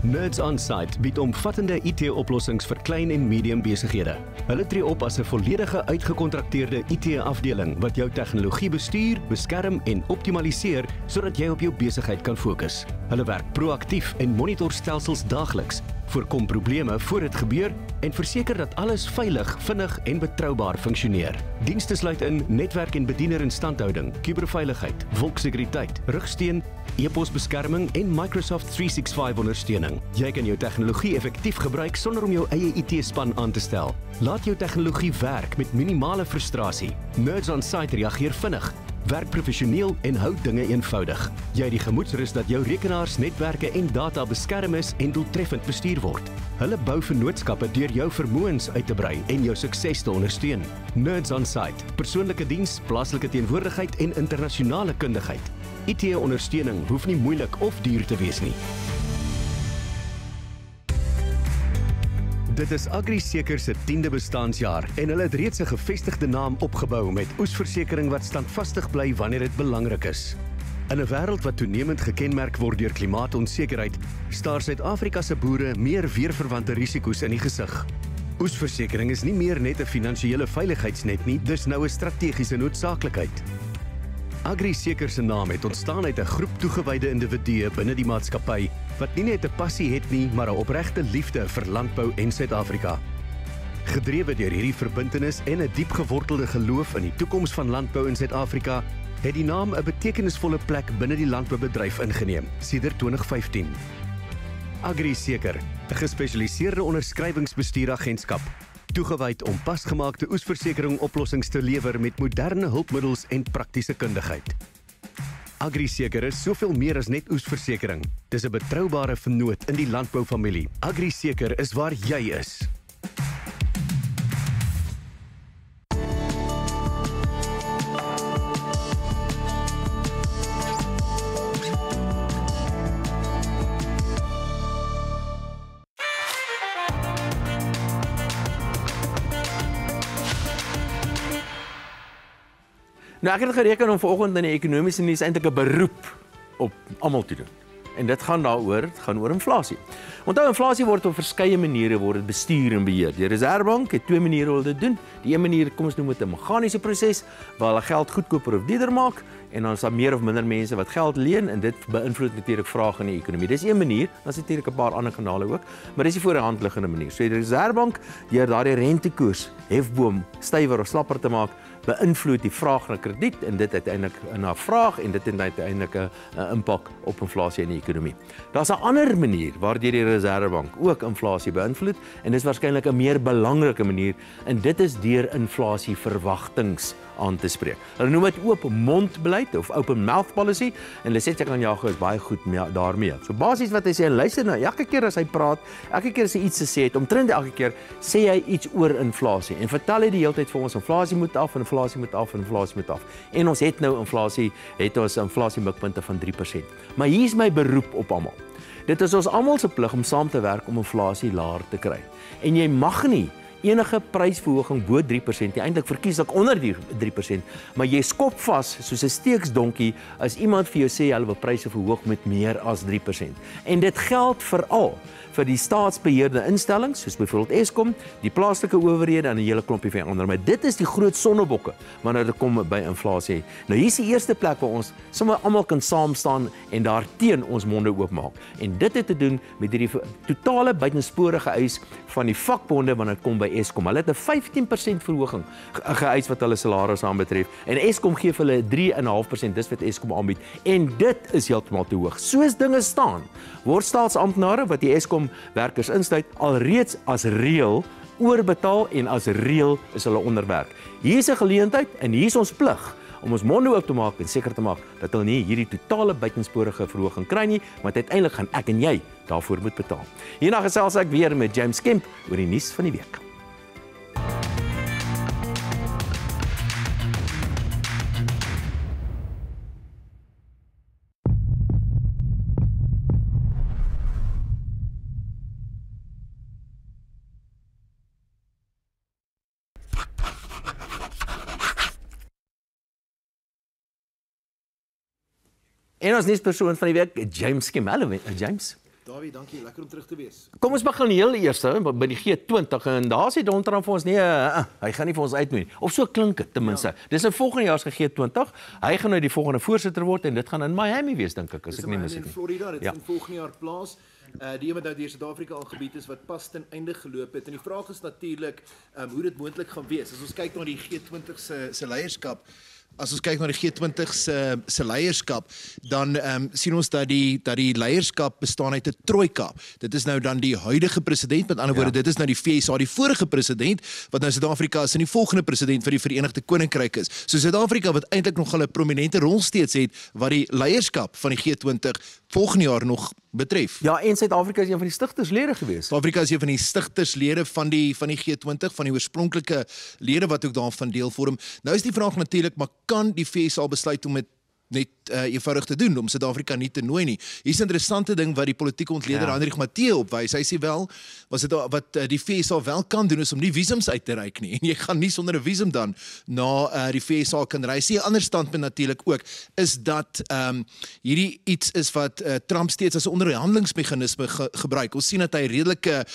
Nerds On-Site bied omvattende IT-oplossings vir klein en medium besighede. Hulle tree op as 'n volledige uitgekontrakteerde IT-afdeling wat jou tegnologie bestuur, beskerm en optimaliseer sodat jy op jou besigheid kan fokus. Hulle werk proaktief en monitor stelsels daagliks, voorkom probleme voor dit gebeur en verseker dat alles veilig, vinnig en betroubaar funksioneer. Dienste sluit in netwerk- en bediener-instandhouding, kuberveiligheid, wolksekuriteit, rugsteun, e-posbeskerming en Microsoft 365 ondersteuning. Jy kan jou tegnologie effektief gebruik sonder om jou eie IT-span aan te stel. Laat jou tegnologie werk met minimale frustrasie. Nerds On-Site reageer vinnig, werk professioneel en hou dinge eenvoudig. Jy het die gemoedsrus dat jou rekenaars, netwerke en data beskerm is en doeltreffend bestuur word. Hulle bou vennootskappe deur jou vermoëns uit te brei en jou sukses te ondersteun. Nerds On-Site, persoonlike diens, plaaslike teenwoordigheid en internasionale kundigheid. IT-ondersteuning hoef nie moeilik of duur te wees nie. Dit is AgriSeker se 10de bestaanjaar en hulle het reeds 'n gevestigde naam opgebou met oesversekering wat standvastig bly wanneer dit belangrik is. In 'n wêreld wat toenemend gekenmerk word deur klimaatonsekerheid, staar Suid-Afrika se boere meer weerverwante risiko's in die gesig. Oesversekering is nie meer net 'n finansiële veiligheidsnet nie, dis nou 'n strategiese noodsaaklikheid. AgriSeker se naam het ontstaan uit 'n groep toegewyde individue binne die maatskappy wat nie net 'n passie het nie, maar 'n opregte liefde vir landbou en Suid-Afrika. Gedrewe deur hierdie verbintenis en 'n diep gewortelde geloof in die toekoms van landbou in Suid-Afrika, het die naam 'n betekenisvolle plek binne die landboubedryf ingeneem, sedert 2015. AgriSeker, 'n gespesialiseerde onderskrywingsbestuuragentskap, toegewyd om pasgemaakte oesversekering oplossings te lewer met moderne hulpmiddels en praktiese kundigheid. AgriSeker is soveel meer as net oesversekering. Dis 'n betroubare vennoot in die landboufamilie. AgriSeker is waar jy is. Nou ek het gereken om vanoggend in die ekonomiese nuus eintlik 'n beroep op almal te doen. En dit gaan oor inflasie. Onthou, inflasie word op verskeie maniere bestuur en beheer. Die Reserwebank het twee maniere hoe dit doen. Die een manier, kom ons noem dit 'n meganiese proses, waar hulle geld goedkoper of duurder maak en dan is daar meer of minder mense wat geld leen en dit beïnvloed natuurlik vraag in die ekonomie. Dis een manier, dan is natuurlik 'n paar ander kanale ook, maar dis die voor die hand liggende manier. So die Reserwebank, deur daardie rentekoers hefboom stywer of slapper te maak, beïnvloed die vraag na krediet en dit uiteindelik na vraag en dit het uiteindelik 'n impak op inflasie in die ekonomie. Daar's 'n ander manier waardeur die Reserwebank ook inflasie beïnvloed en dis waarskynlik 'n meer belangrike manier en dit is deur inflasieverwagtings aan te spreek. Hulle noem dit oop mondbeleid of open mouth policy en hulle sê Netanyahu is baie goed daarmee. So basies wat hy sê, luister nou, elke keer as hy praat, elke keer as hy iets te sê het, omtrent elke keer sê hy iets oor inflasie en vertel hy die hele tyd vir ons inflasie moet af en inflasie moet af en inflasie moet af. En ons het nou inflasie mikpunte van 3%. Maar hier is my beroep op almal. Dit is ons almal se plig om saam te werk om inflasie laer te kry. En jy mag nie enige prysverhoging bo 3%, jy eintlik verkieslik onder die 3%, maar jy skop vas soos 'n steeksdonkie as iemand vir jou sê hulle wil pryse verhoog met meer as 3%. En dit geld veral vir die staatsbeheerde instellings, soos byvoorbeeld Eskom, die plaaslike owerhede en 'n hele klompie van ander. Maar dit is die groot sonnebokke wanneer dit kom by inflasie. Nou hier is die eerste plek waar ons sommer almal kan saam staan en daarteen ons monde oopmaak. En dit het te doen met hierdie totale buitensporige eis van die vakbonde wanneer dit kom by Eskom. Hulle het 'n 15% verhoging geëis wat hulle salarisse aanbetref en Eskom gee vir hulle 3,5%, dis wat Eskom aanbied. En dit is heeltemal te hoog. Soos dinge staan, word staatsamptenare wat die Eskom werkers insluit alreeds as reël oorbetaal en as reël is hulle onderwerp. Hier is 'n geleentheid en hier is ons plig om ons monde oop te maak en seker te maak dat hulle nie hierdie totale buitensporige verhoging kry nie, want uiteindelik gaan ek en jy daarvoor moet betaal. Hierna gesels ek weer met James Kemp oor die nuus van die week. En ons nuuspersoon van die week, James Kemp. Hallo James. Dawie, dankie, lekker om terug te wees. Kom ons begin heel eers by die G20 en daar sê Donald Trump vir ons hy gaan nie vir ons uitnooi nie. Of so klink dit ten minste. Dis in volgende jaar se G20. Hy gaan nou die volgende voorsitter word en dit gaan in Miami wees dink ek as ek nie mis het nie. In Florida, dit vind volgende jaar plaas. Die een wat nou deur Suid-Afrika aangebied is wat pas ten einde geloop het en die vraag is natuurlik hoe dit moontlik gaan wees. As ons kyk na die G20 se leierskap, as ons kyk na die G20 se leierskap, dan sien ons dat die leierskap bestaan uit 'n trojka. Dit is nou dan die huidige president, met ander woorde, dit is nou die VSA, die vorige president, wat nou Suid-Afrika is en die volgende president vir die Verenigde Koninkryk is. So Suid-Afrika wat eintlik nog 'n prominente rol steeds het wat die leierskap van die G20 volgende jaar nog betref. Ja, en Suid-Afrika is een van die stigterslede gewees. Suid-Afrika is een van die stigterslede van die G20, van die oorspronklike lede wat ook daarvan deel vorm. Nou is die vraag natuurlik, maar kan die VSA besluit om dit net eenvoudig te doen om Suid-Afrika nie te nooi nie. Hier is 'n interessante ding wat die politieke ontleder Hendrik Matthee opwys. Hy sê wel wat die VSA wel kan doen is om nie visums uit te reik nie. En jy gaan nie sonder 'n visum dan na die VSA kan reis. 'n Ander standpunt natuurlik ook is dat hierdie iets is wat Trump steeds as 'n onderhandelingsmeganisme gebruik. Ons sien dat hy redelike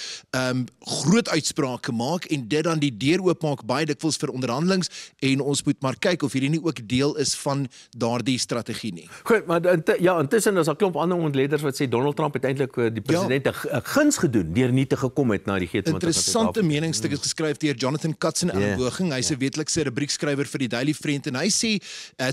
groot uitsprake maak en dit dan die deur oopmaak baie dikwels vir onderhandelings en ons moet maar kyk of hierdie nie ook deel is van daardie strategie nie. Goed, maar intussen is daar 'n klomp ander ontleders wat sê Donald Trump het eintlik die president 'n guns gedoen deur nie te gekom het na die G20. Interessante meningsstuk is geskryf deur Jonathan Katz in Ellenbogen. Hy's 'n weeklikse rubriekskrywer vir die Daily Friend en hy sê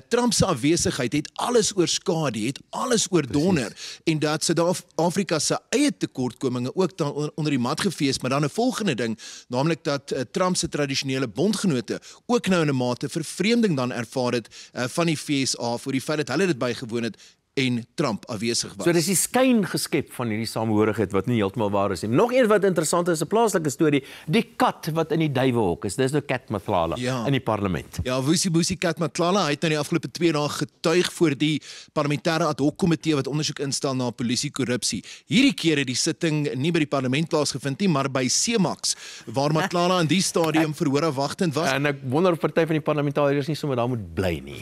Trump se afwesigheid het alles oorskadu, het alles oordonder en dat Suid-Afrika se eie tekortkominge ook dan onder die mat gevee, maar dan 'n volgende ding, naamlik dat Trump se tradisionele bondgenote ook nou in 'n mate vervreemding dan ervaar het van die VSA vir die feit dat hulle dit bygewoon het en Trump afwesig was. So dis die skyn geskep van hierdie samehorigheid wat nie heeltemal waar is nie. Nog een wat interessant is, 'n plaaslike storie, die kat wat in die duiwehok is. Dis nou Kat Matlala in die parlement. Ja, Woesie Kat Matlala, hy het nou die afgelope 2 dae getuig voor die parlementêre ad hoc komitee wat ondersoek instel na polisiekorrupsie. Hierdie keer het die sitting nie by die parlement plaasgevind nie, maar by Cemax, waar Matlala in die stadium verhoor afwagtend was. En ek wonder of party van die parlementariërs nie sommer daar moet bly nie.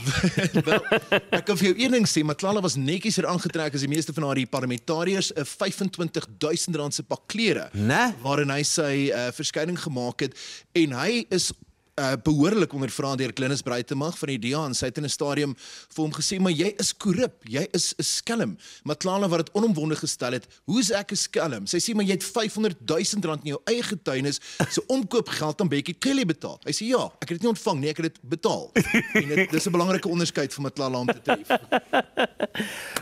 Wel, ek kan vir jou een ding sê, Matlala was netjies aangetrek as die meeste van haar parlementariërs 'n R25,000 se pak klere, waarin hy sy verskyning gemaak het en hy is behoorlik ondervra deur Glynis Breitenberg van die DA en sy het in 'n stadium vir hom gesê, maar jy is korrup, jy is 'n skelm. Matlala wat dit onomwonde gestel het, hoe is ek 'n skelm? Sy sê, maar jy het R500,000 in jou eie getuienis se omkoopgeld aan Bekkie Cele betaal. Hy sê, ja, ek het dit nie ontvang nie, ek het dit betaal. En dis 'n belangrike onderskeid vir Matlala om te tref.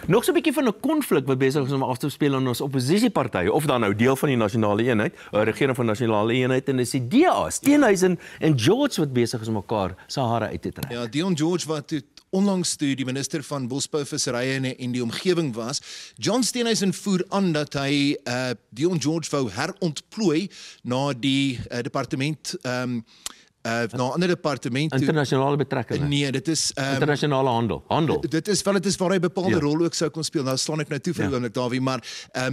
Nog so 'n bietjie van 'n konflik wat besig is om af te speel in ons oppositiepartye, of dan nou deel van die Nasionale Eenheid, regering van Nasionale Eenheid en dis die DA, Steenhuisen en George wat besig is om mekaar se hare uit te trek. Ja, Dion George wat onlangs toe die minister van Bosbou, Visserye en die omgewing was. John Steenhuisen voer aan dat hy Dion George wou herontplooi na die departement na 'n ander departement toe. Internasionale betrekkinge. Nee, dit is internasionale handel. Dit is waar hy bepaalde rol ook sou kon speel. Nou staan ek nou toe vir die oomblik Dawie, maar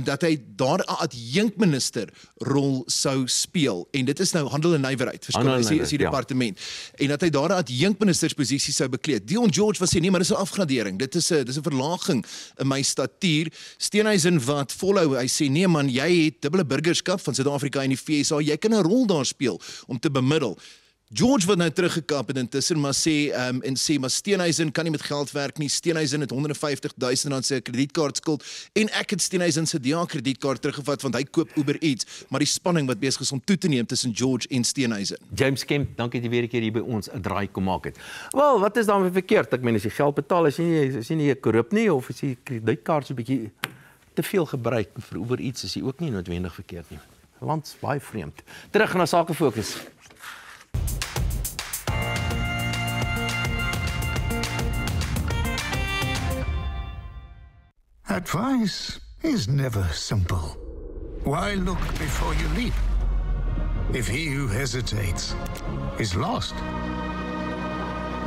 dat hy daar 'n adjunkminister rol sou speel. En dit is nou handel en nywerheid, verskil is die departement. En dat hy daar 'n adjunkministersposisie sou bekleed. Dion George was sê nee, maar dis 'n afgradering. Dit is 'n verlaging in my statuur. Steenhuisen wat volhou, hy sê nee man, jy het dubbele burgerskap van Suid-Afrika en die VSA. Jy kan 'n rol daar speel om te bemiddel. George wat nou teruggekap het intussen maar sê maar Steenhuisen kan nie met geld werk nie. Steenhuisen het R150,000 se kredietkaartskuld en ek het Steenhuisen se DA kredietkaart teruggevat want hy koop Uber Eats, maar die spanning wat besig is om toe te neem tussen George en Steenhuisen. James Kemp, dankie dat jy weer 'n keer hier by ons 'n draai kom maak het. Wel, wat is dan verkeerd? Ek meen as jy geld betaal, is jy nie korrup nie of as jy kredietkaart so 'n bietjie te veel gebruik vir Uber Eats is jy ook nie noodwendig verkeerd nie. Land baie vreemd. Terug na Sake Fokus. Advice is never simple. Why look before you leap? If he who hesitates is lost.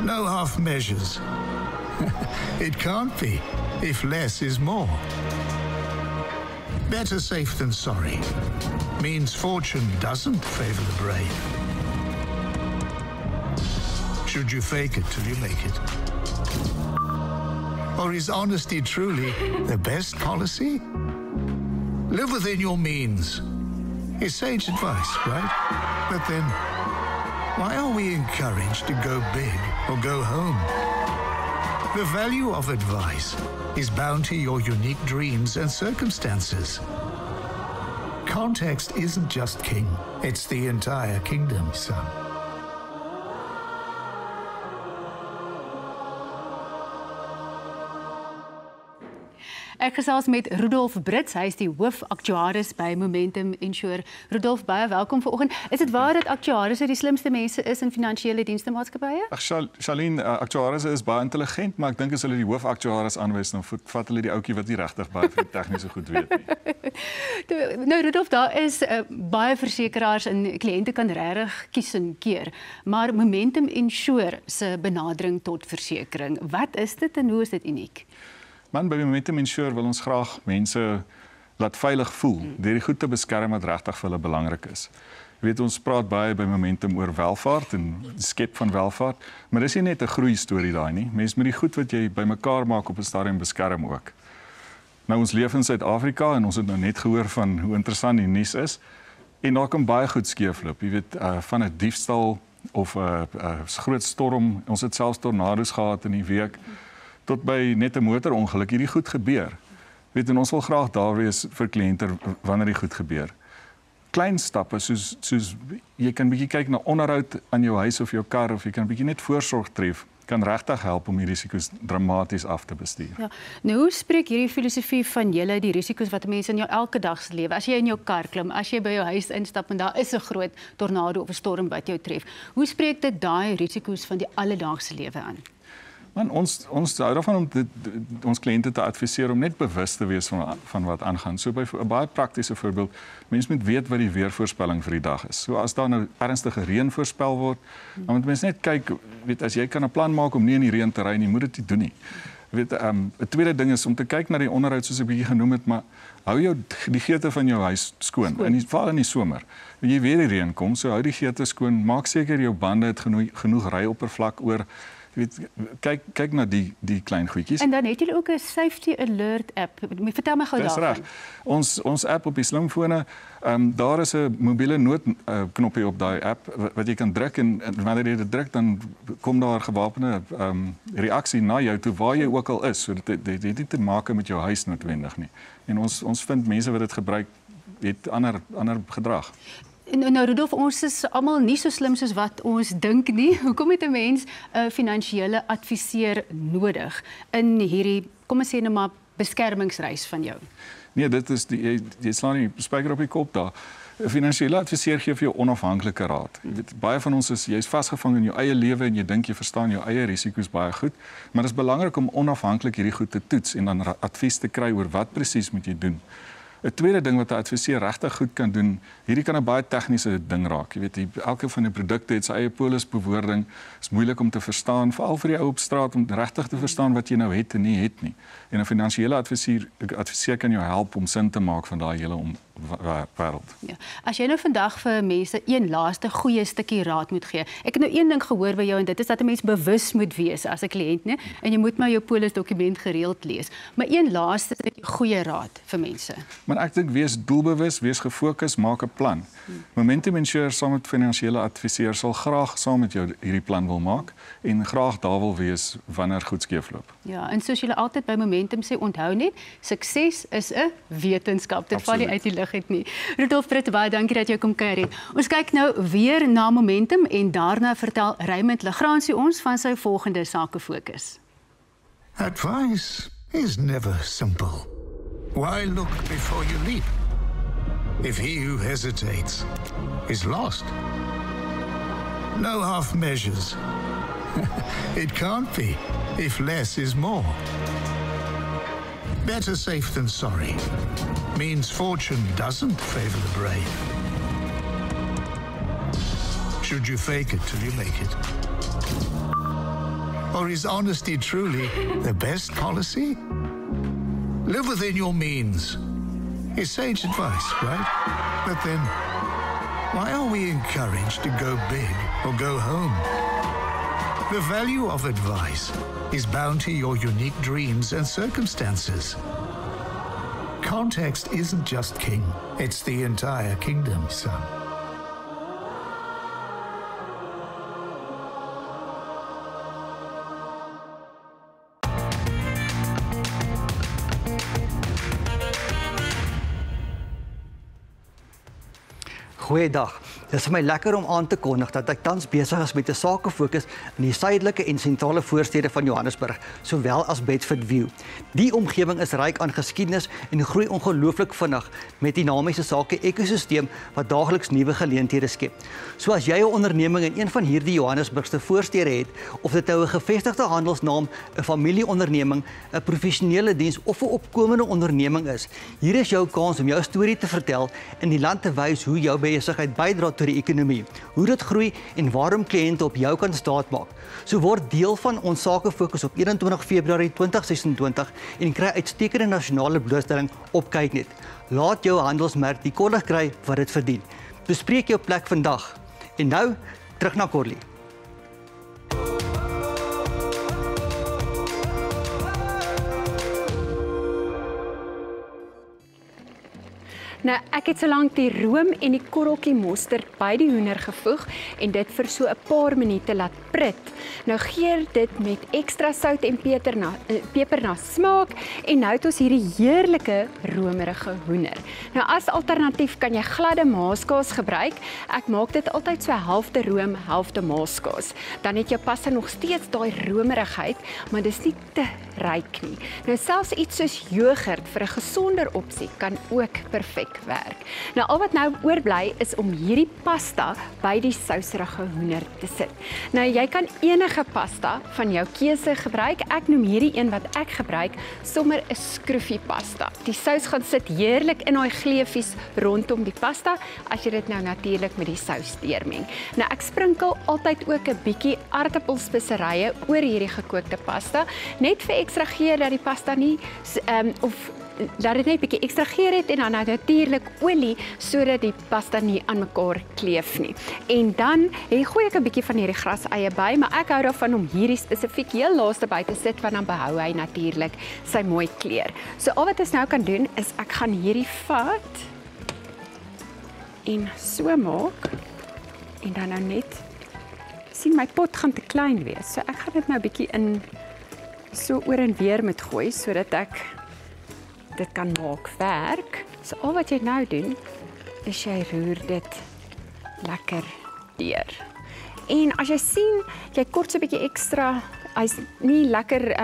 No half measures. It can't be if less is more. Better safe than sorry means fortune doesn't favor the brave. Should you fake it till you make it? Or is honesty truly the best policy? Live within your means is sage advice, right? But then, why are we encouraged to go big or go home? The value of advice is bound to your unique dreams and circumstances. Context isn't just king, it's the entire kingdom, son. Ek gesels met Rudolf Brits, hy is die hoofaktuaris by Momentum Insure. Rudolf, baie welkom vanoggend. Is dit waar dat aktuarisse die slimste mense is in finansiële dienstemaatskappye? Ag Charlene, aktuarisse is baie intelligent, maar ek dink as hulle die hoofaktuaris aanwys, dan vat hulle die ouetjie wat nie regtig baie van die tegniese goed weet nie. Nou Rudolf, daar is baie versekeraars en kliënte kan regtig kies en keer, maar Momentum Insure se benadering tot versekering, wat is dit en hoe is dit uniek? Man, by Momentum Insure wil ons graag mense laat veilig voel, deur die goed te beskerm wat regtig vir hulle belangrik is. Jy weet, ons praat baie by Momentum oor welvaart en skep van welvaart, maar dis nie net 'n groei storie daai nie. Mens moet die goed wat jy bymekaar maak op 'n stadium beskerm ook. Nou ons leef in Suid-Afrika en ons het nou net gehoor van hoe interessant die nuus is en daar kan baie goed skeefloop. Jy weet, van 'n diefstal of 'n groot storm, ons het selfs tornado's gehad in die week, tot by net 'n motorongeluk, hierdie goed gebeur. Weet, en ons wil graag daar wees vir kliënte wanneer dit goed gebeur. Klein stappe, soos jy kan bietjie kyk na onderhoud aan jou huis of jou kar, of jy kan bietjie net voorsorg tref, kan regtig help om die risiko's dramaties af te bestuur. Ja, nou hoe spreek hierdie filosofie van julle die risiko's wat mense in jou elke dag se lewe, as jy in jou kar klim, as jy by jou huis instap en daar is 'n groot tornado of 'n storm wat jou tref, hoe spreek dit daai risiko's van die alledaagse lewe aan? Man, ons hou daarvan om ons kliënte te adviseer om net bewus te wees van wat aangaan. So by 'n baie praktiese voorbeeld, mense moet weet wat die weervoorspelling vir die dag is. So as daar nou ernstige reën voorspel word, dan moet mense net kyk, weet, as jy kan 'n plan maak om nie in die reën te ry nie, moet dit nie doen nie. Weet, 'n tweede ding is om te kyk na die onderhoud soos ek bietjie genoem het, maar hou die geete van jou huis skoon. Veral in die somer. Jy weet die reën kom, so hou die geete skoon, maak seker jou bande het genoeg ryoppervlak oor. Kyk na die klein goedjies. En dan het julle ook 'n safety alert app. Vertel my gou daarvan. Dis reg. Ons app op die slimfone, daar is 'n mobiele noodknoppie op daai app wat jy kan druk en wanneer jy dit druk dan kom daar gewapende reaksie na jou toe waar jy ook al is. So dit het nie te maak met jou huis noodwendig nie. En ons vind mense wat dit gebruik het ander gedrag. Nou Rudolf, ons is almal nie so slim soos wat ons dink nie. Hoekom het 'n mens 'n finansiële adviseur nodig in hierdie, kom ons sê nou maar, beskermingsreis van jou? Nee, dit is jy slaan die spyker op die kop daar. 'n Finansiële adviseur gee vir jou onafhanklike raad. Jy weet, baie van ons jy's vasgevang in jou eie lewe en jy dink jy verstaan jou eie risiko's baie goed, maar dit is belangrik om onafhanklik hierdie goed te toets en dan advies te kry oor wat presies moet jy doen. 'n Tweede ding wat 'n adviseur regtig goed kan doen, hierdie kan 'n baie tegniese ding raak. Jy weet, elke van die produkte het sy eie polisbewoording. Is moeilik om te verstaan, veral vir die ou op straat om regtig te verstaan wat jy nou het en nie het nie. En 'n finansiële adviseur kan jou help om sin te maak van daai hele wêreld. Ja. As jy nou vandag vir mense een laaste goeie stukkie raad moet gee. Ek het nou een ding gehoor by jou en dit is dat 'n mens bewus moet wees as 'n kliënt, né? En jy moet maar jou polisdokument gereeld lees. Maar een laaste stukkie goeie raad vir mense. Maar ek dink wees doelbewus, wees gefokus, maak 'n plan. Momentum Insure saam met finansiële adviseurs sal graag saam met jou hierdie plan wil maak en graag daar wil wees wanneer goed skeefloop. Ja, en soos julle altyd by Momentum sê, onthou net, sukses is 'n wetenskap. Dit val nie uit die lug uit nie. Rudolf Brits, baie dankie dat jy kom kuier het. Ons kyk nou weer na Momentum en daarna vertel Raymond Legrandsie ons van sy volgende sakefokus. Advice is never simple. Why look before you leap? If he who hesitates is lost. No half measures. It can't be if less is more. Better safe than sorry means fortune doesn't favor the brave. Should you fake it till you make it? Or is honesty truly the best policy? Live within your means. It's sage advice, right? But then, why are we encouraged to go big or go home? The value of advice is bound to your unique dreams and circumstances. Context isn't just king, it's the entire kingdom, son. Goeiedag. Dit is vir my lekker om aan te kondig dat ek tans besig is met 'n sakefokus in die suidelike en sentrale voorstede van Johannesburg, sowel as Bedfordview. Die omgewing is ryk aan geskiedenis en groei ongelooflik vinnig met die dinamiese sake-ekosisteem wat daagliks nuwe geleenthede skep. So as jy 'n onderneming in een van hierdie Johannesburgse voorstede het, of dit nou 'n gevestigde handelsnaam, 'n familieonderneming, 'n professionele diens of 'n opkomende onderneming is, hier is jou kans om jou storie te vertel en die land te wys hoe jou besigheid bydra tot die ekonomie, hoe dit groei en waarom kliënte op jou kan staatmaak. So word deel van ons sakefokus op 21 Februarie 2026 en kry uitstekende nasionale blootstelling op Kyknet. Laat jou handelsmerk die kollig kry wat dit verdien. Bespreek jou plek vandag. En nou, terug na Corlie. Nou, ek het solank die room en die korreltjie mosterd by die hoender gevoeg en dit vir so 'n paar minute laat prit. Nou geur dit met ekstra sout en peper na smaak en nou het ons hierdie heerlike romerige hoender. Nou as alternatief kan jy gladde maaskaas gebruik. Ek maak dit altyd so helfte room, helfte maaskaas. Dan het jou pasta nog steeds daai romerigheid, maar dis nie te ryk nie. Nou selfs iets soos jogurt vir 'n gesonder opsie kan ook perfek werk. Nou al wat nou oorbly is om hierdie pasta by die souserige hoender te sit. Nou jy kan enige pasta van jou keuse gebruik. Ek noem hierdie een wat ek gebruik sommer 'n skroefie pasta. Die sous gaan sit heerlik in daai gleefies rondom die pasta as jy dit nou natuurlik met die sous deurmeng. Nou ek sprinkel altyd ook 'n bietjie aardappelspeserye oor hierdie gekookte pasta, net vir ekstra geur dat die pasta nie dat dit net 'n bietjie ekstra geur het en dan natuurlik olie sodat die pasta nie aan mekaar kleef nie. En dan gooi ek 'n bietjie van hierdie graseie by, maar ek hou daarvan om hierdie spesifiek heel laaste by te sit want dan behou hy natuurlik sy mooi kleur. So al wat ons nou kan doen is ek gaan hierdie vat en so maak en dan nou net sien my pot gaan te klein wees. So ek gaan dit nou 'n bietjie in so oor en weer moet gooi sodat ek dit kan maak werk. So al wat jy nou doen, is jy roer dit lekker deur. En as jy sien, jy kort so 'n bietjie ekstra, hy's nie lekker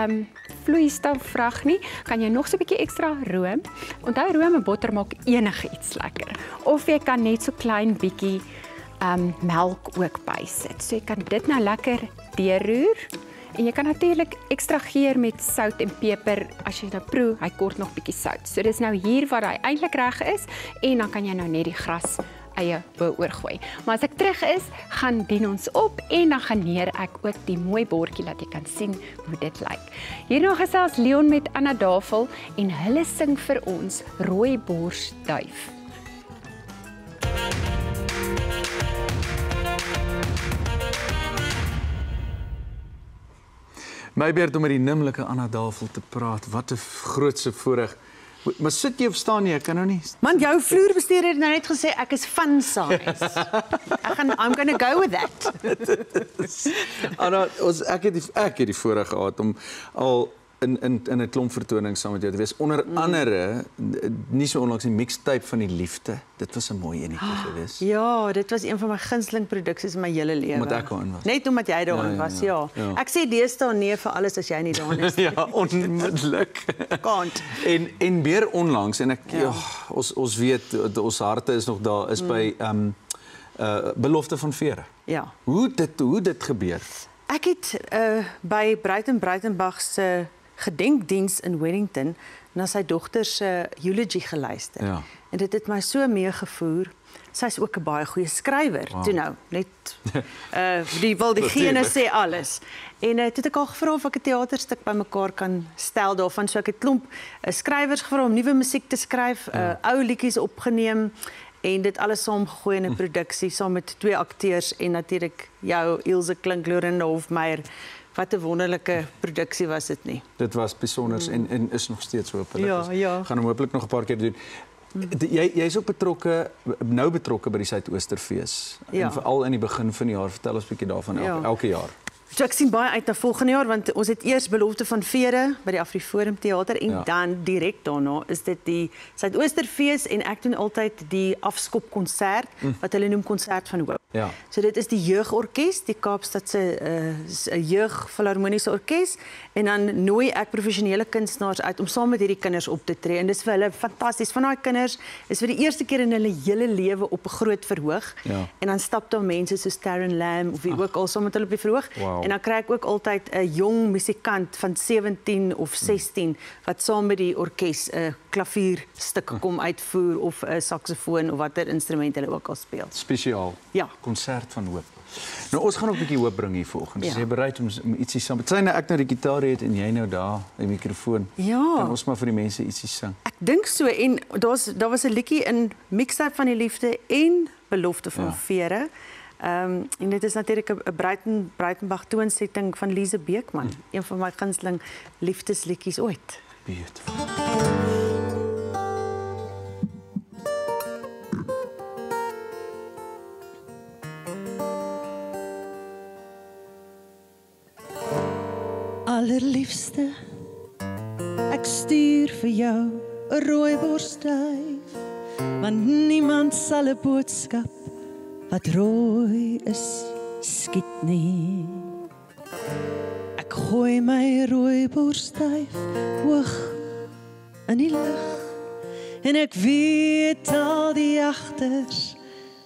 vloeistofvrag nie, kan jy nog so 'n bietjie ekstra room. Onthou room en botter maak enige iets lekker. Of jy kan net so klein bietjie melk ook bysit. So jy kan dit nou lekker deurroer. En jy kan natuurlik ekstra geur met sout en peper as jy nou proe, hy kort nog bietjie sout. So dis nou hier waar hy eintlik reg is en dan kan jy nou net die gras eie oorgooi. Maar as ek terug is, gaan dien ons op en dan gaan neer ek ook die mooi bordjie dat jy kan sien hoe dit lyk. Hierna gesels Leon met Anna Davel en hulle sing vir ons Rooibors duif. My beurt om met die nimmerlike Anna Davel te praat. Wat 'n grootse voorreg. Maar sit jy of staan jy? Ek kan nou nie. Man, jou vloerbestuurder het nou net gesê ek is van size. I'm going to go with that. Anna, ek het die voorreg gehad om al in 'n klomp vertonings saam met jou te wees. Onder andere nie so onlangs die mixtape van die liefde. Dit was 'n mooi enetjie geweest. Ja, dit was een van my gunsteling produksies in my hele lewe. Omdat ek daarin was. Net omdat jy daarin was, ja. Ek sê deesdae nee vir alles as jy nie daarin is. Ja, onmiddellik. Kant. En weer onlangs en ek ons weet ons harte is nog daar is by Belofte van Vere. Ja. Hoe dit gebeur? Ek het by Breitenbach se gedenkdiens in Wellington na sy dogter se eulogy geluister. Ja. En dit het my so meegevoer. Sy's ook 'n baie goeie skrywer. Wow. Toe nou, net diegene sê alles. En toe het ek al gevra of ek 'n teaterstuk bymekaar kan stel daarvan. So ek het klomp skrywers gevra om nuwe musiek te skryf, ou liedjies opgeneem en dit alles saamgegooi in 'n produksie saam met 2 akteurs en natuurlik jou Ilse Klink, Lorenda Hofmeyer. Wat 'n wonderlike produksie was dit nie. Dit was besonders en is nog steeds hopelik. Ja. Gaan hom hopelik nog 'n paar keer doen. Jy's ook betrokke by die Suidoosterfees. En veral in die begin van die jaar, vertel ons 'n bietjie daarvan elke jaar. So ek sien baie uit na volgende jaar want ons het eers belofte van vere by die Afriforum Theater en dan direk daarna is dit die Suidoosterfees en ek doen altyd die afskopkonsert wat hulle noem konsert van hoop. Ja. So dit is die jeugorkes, die Kaapstadse jeugfilharmoniese orkes en dan nooi ek professionele kunstenaars uit om saam met hierdie kinders op te tree en dis vir hulle fantasties. Van daai kinders is vir die eerste keer in hulle hele lewe op 'n groot verhoog en dan stap daar mense soos Taryn Lamb of wie ook al saam met hulle op die verhoog en dan kry ek ook altyd 'n jong musikant van 17 of 16 wat saam met die orkes 'n klavierstuk kom uitvoer of 'n saksofoon of watter instrument hulle ook al speel. Spesiaal. Ja. Konsert van hoop. Nou ons gaan ook 'n bietjie hoop bring hier vanoggend. Is jy bereid om ietsie saam? Dit sien ek nou die gitaar het en jy nou daar die mikrofoon. Ja. Kan ons maar vir die mense ietsie sing. Ek dink so en daar was 'n liedjie in Mixtape van die Liefde en Belofte van Vere. En dit is natuurlik 'n Breitenbach toonsetting van Lise Beekman, een van my gunsteling liefdesliedjies ooit. Beautiful. Allerliefste, ek stuur vir jou 'n rooiborsduif, want niemand sal 'n boodskap wat rooi is skiet nie. Ek gooi my rooiborsduif hoog in die lug en ek weet al die jagters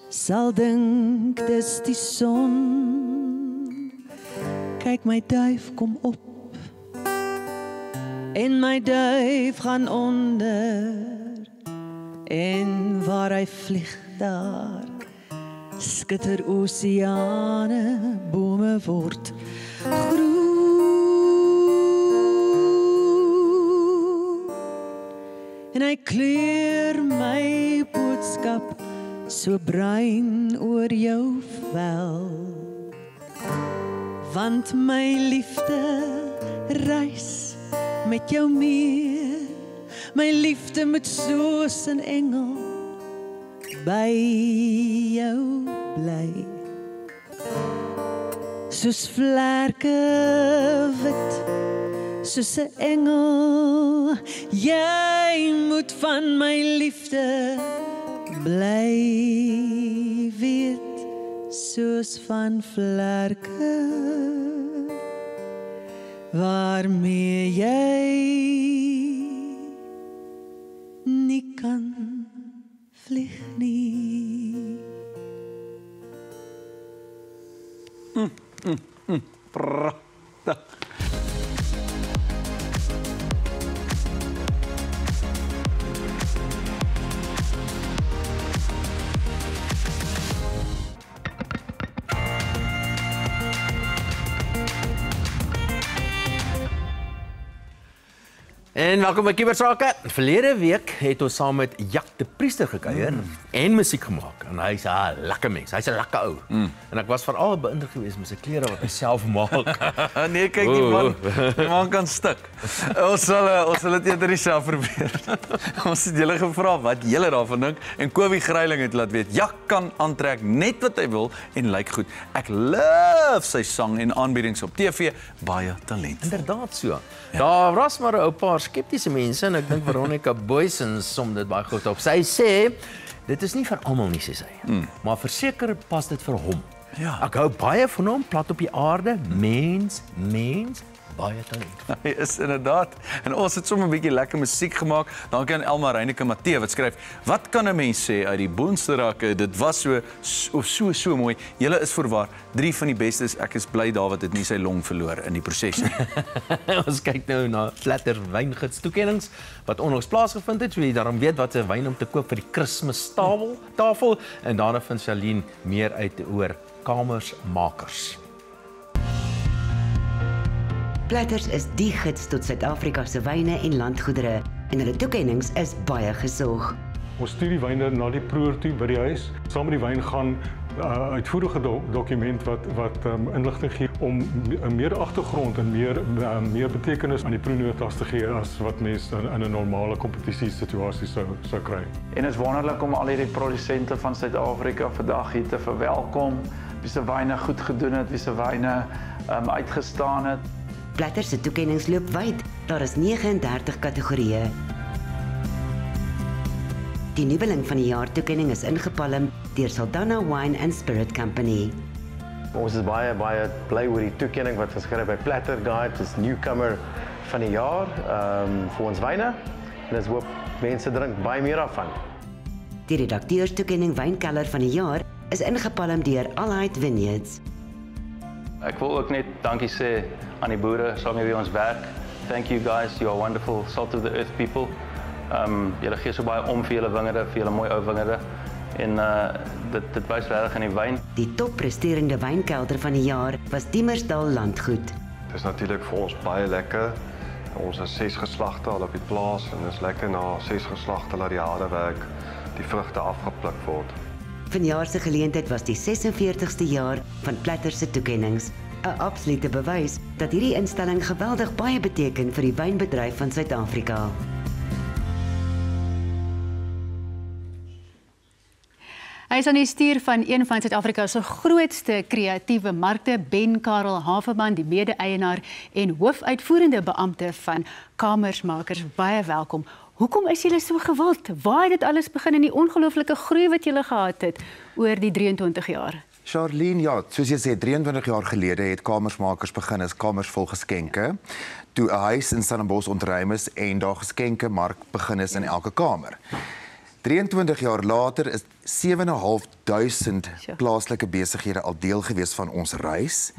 sal dink dis die son. Kyk my duif kom op en my duif gaan onder en waar hy vlieg daar skitter oseane, bome word groen en hy kleur my boodskap so bruin oor jou vel, want my liefde reis met jou mee, my liefde moet soos 'n engel by jou bly, soos vlerke wit, soos 'n engel, jy moet van my liefde bly weet, soos van vlerke waarmee jy nie kan vlieg nie. Prachtig. En welkom by Kibersake. Verlede week het ons saam met Jack de Priester gekuier en musiek gemaak. En hy's 'n lekker mens. Hy's 'n lekker ou. En ek was veral beïndruk geweest met sy klere wat hy self maak. Nee, kyk die man kan stuk. Ons sal dit eerder self probeer. Ons het julle gevra wat julle daarvan dink en Kobie Greiling het laat weet Jack kan aantrek net wat hy wil en lyk goed. Ek love sy sang en aanbiedings op TV, baie talent. Inderdaad so. Daar was maar 'n ou paar skeptiese mense en ek dink Veronica Boysen som dit baie goed op. Sy sê dit is nie vir almal nie, sê sy. Maar verseker pas dit vir hom. Ja. Ek hou baie van hom, plat op die aarde, mens, baie talent. Hy is inderdaad. En ons het sommer 'n bietjie lekker musiek gemaak. Dankie aan Elma Reyneke Matthee wat skryf: "Wat kan 'n mens sê uit die boonste rakke? Dit was so mooi. Julle is voorwaar 3 van die bestes. Ek is bly Dawid het nie sy long verloor in die proses nie." Ons kyk nou na Flatter wyngids toekennings wat onlangs plaasgevind het, so jy daarom weet wat 'n wyn om te koop vir die Kerstastafel en daarna vind Charlene meer uit oor kamersmakers. Platters is die gids tot Suid-Afrika se wyne en landgoedere en hulle toekennings is baie gesorg. Ons stuur die wyne na die proeër toe by die huis. Saam met die wyn gaan 'n uitvoerige dokument wat inligting gee om 'n meer agtergrond en meer betekenis aan die proenotas te gee as wat mense in 'n normale kompetisiesituasie sou kry. En dit is wonderlik om al hierdie produsente van Suid-Afrika vandag hier te verwelkom. Wie se wyne goed gedoen het, wie se wyne uitgestaan het. Platter se toekennings loop wyd. Daar is 39 kategorieë. Die nuweling van die jaar toekenning is ingepalm deur Saldanha Wine and Spirit Company. Ons is baie bly oor die toekenning wat ons gekry het by Platter Guide, dis newcomer van die jaar vir ons wyne. En ons hoop mense drink baie meer daarvan. Die redakteurstoekenning Wynkelder van die jaar is ingepalm deur Allied Vineyards. Ek wil ook net dankie sê aan die boere saam met wie ons werk. Thank you guys, you are wonderful, salt of the earth people. Julle gee so baie om vir julle wingerde, vir julle mooi ou wingerde. En dit wys regtig in die wyn. Die toppresterende wynkelder van die jaar was Diemersdal Landgoed. Dit is natuurlik vir ons baie lekker. Ons is 6 geslagte al op die plaas en dit is lekker na 6 geslagte laat die harde werk die vrugte afgepluk word. Vanjaar se geleentheid was die 46ste jaar van Platter se toekennings. 'n Absolute bewys dat hierdie instelling geweldig baie beteken vir die wynbedryf van Suid-Afrika. Hy is aan die stuur van een van Suid-Afrika se grootste kreatiewe markte, Ben Karel Haveman, die mede-eienaar en hoofuitvoerende beampte van Kamersmakers. Baie welkom. Hoekom is julle so gewild? Waar het dit alles begin in die ongelooflike groei wat julle gehad het oor die 23 jaar? Charlene, ja, soos jy sê, 23 jaar gelede het Kamersmakers begin as kamers vol geskenke. Toe 'n huis in Stellenbosch ontruim is en daar geskenke mark begin is in elke kamer. 23 jaar later is 7.500 plaaslike besighede al deel gewees van ons reis.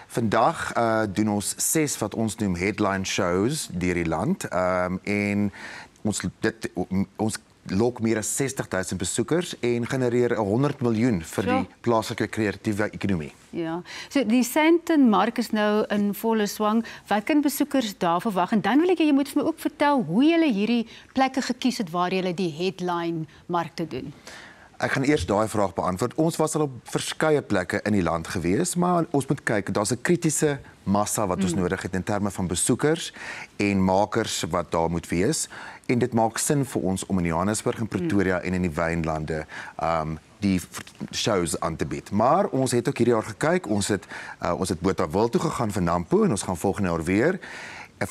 Vandag doen ons 6 wat ons noem headline shows deur die land en ons lok meer as 60,000 besoekers en genereer 100 miljoen vir die plaaslike kreatiewe ekonomie. Ja, so die Sandton mark is nou in volle swang. Wat kan besoekers daar verwag? En dan wil ek jy moet vir my ook vertel hoe julle hierdie plekke gekies het waar julle die headline markte doen. Ek gaan eers daai vraag beantwoord. Ons was al op verskeie plekke in die land gewees, maar ons moet kyk, daar's 'n kritiese massa wat ons nodig het in terme van besoekers en makers wat daar moet wees. En dit maak sin vir ons om in Johannesburg en Pretoria en in die wynlande die shows aan te bied. Maar ons het ook hierdie jaar gekyk, ons het Botawil toe gegaan vir Nampo en ons gaan volgende jaar weer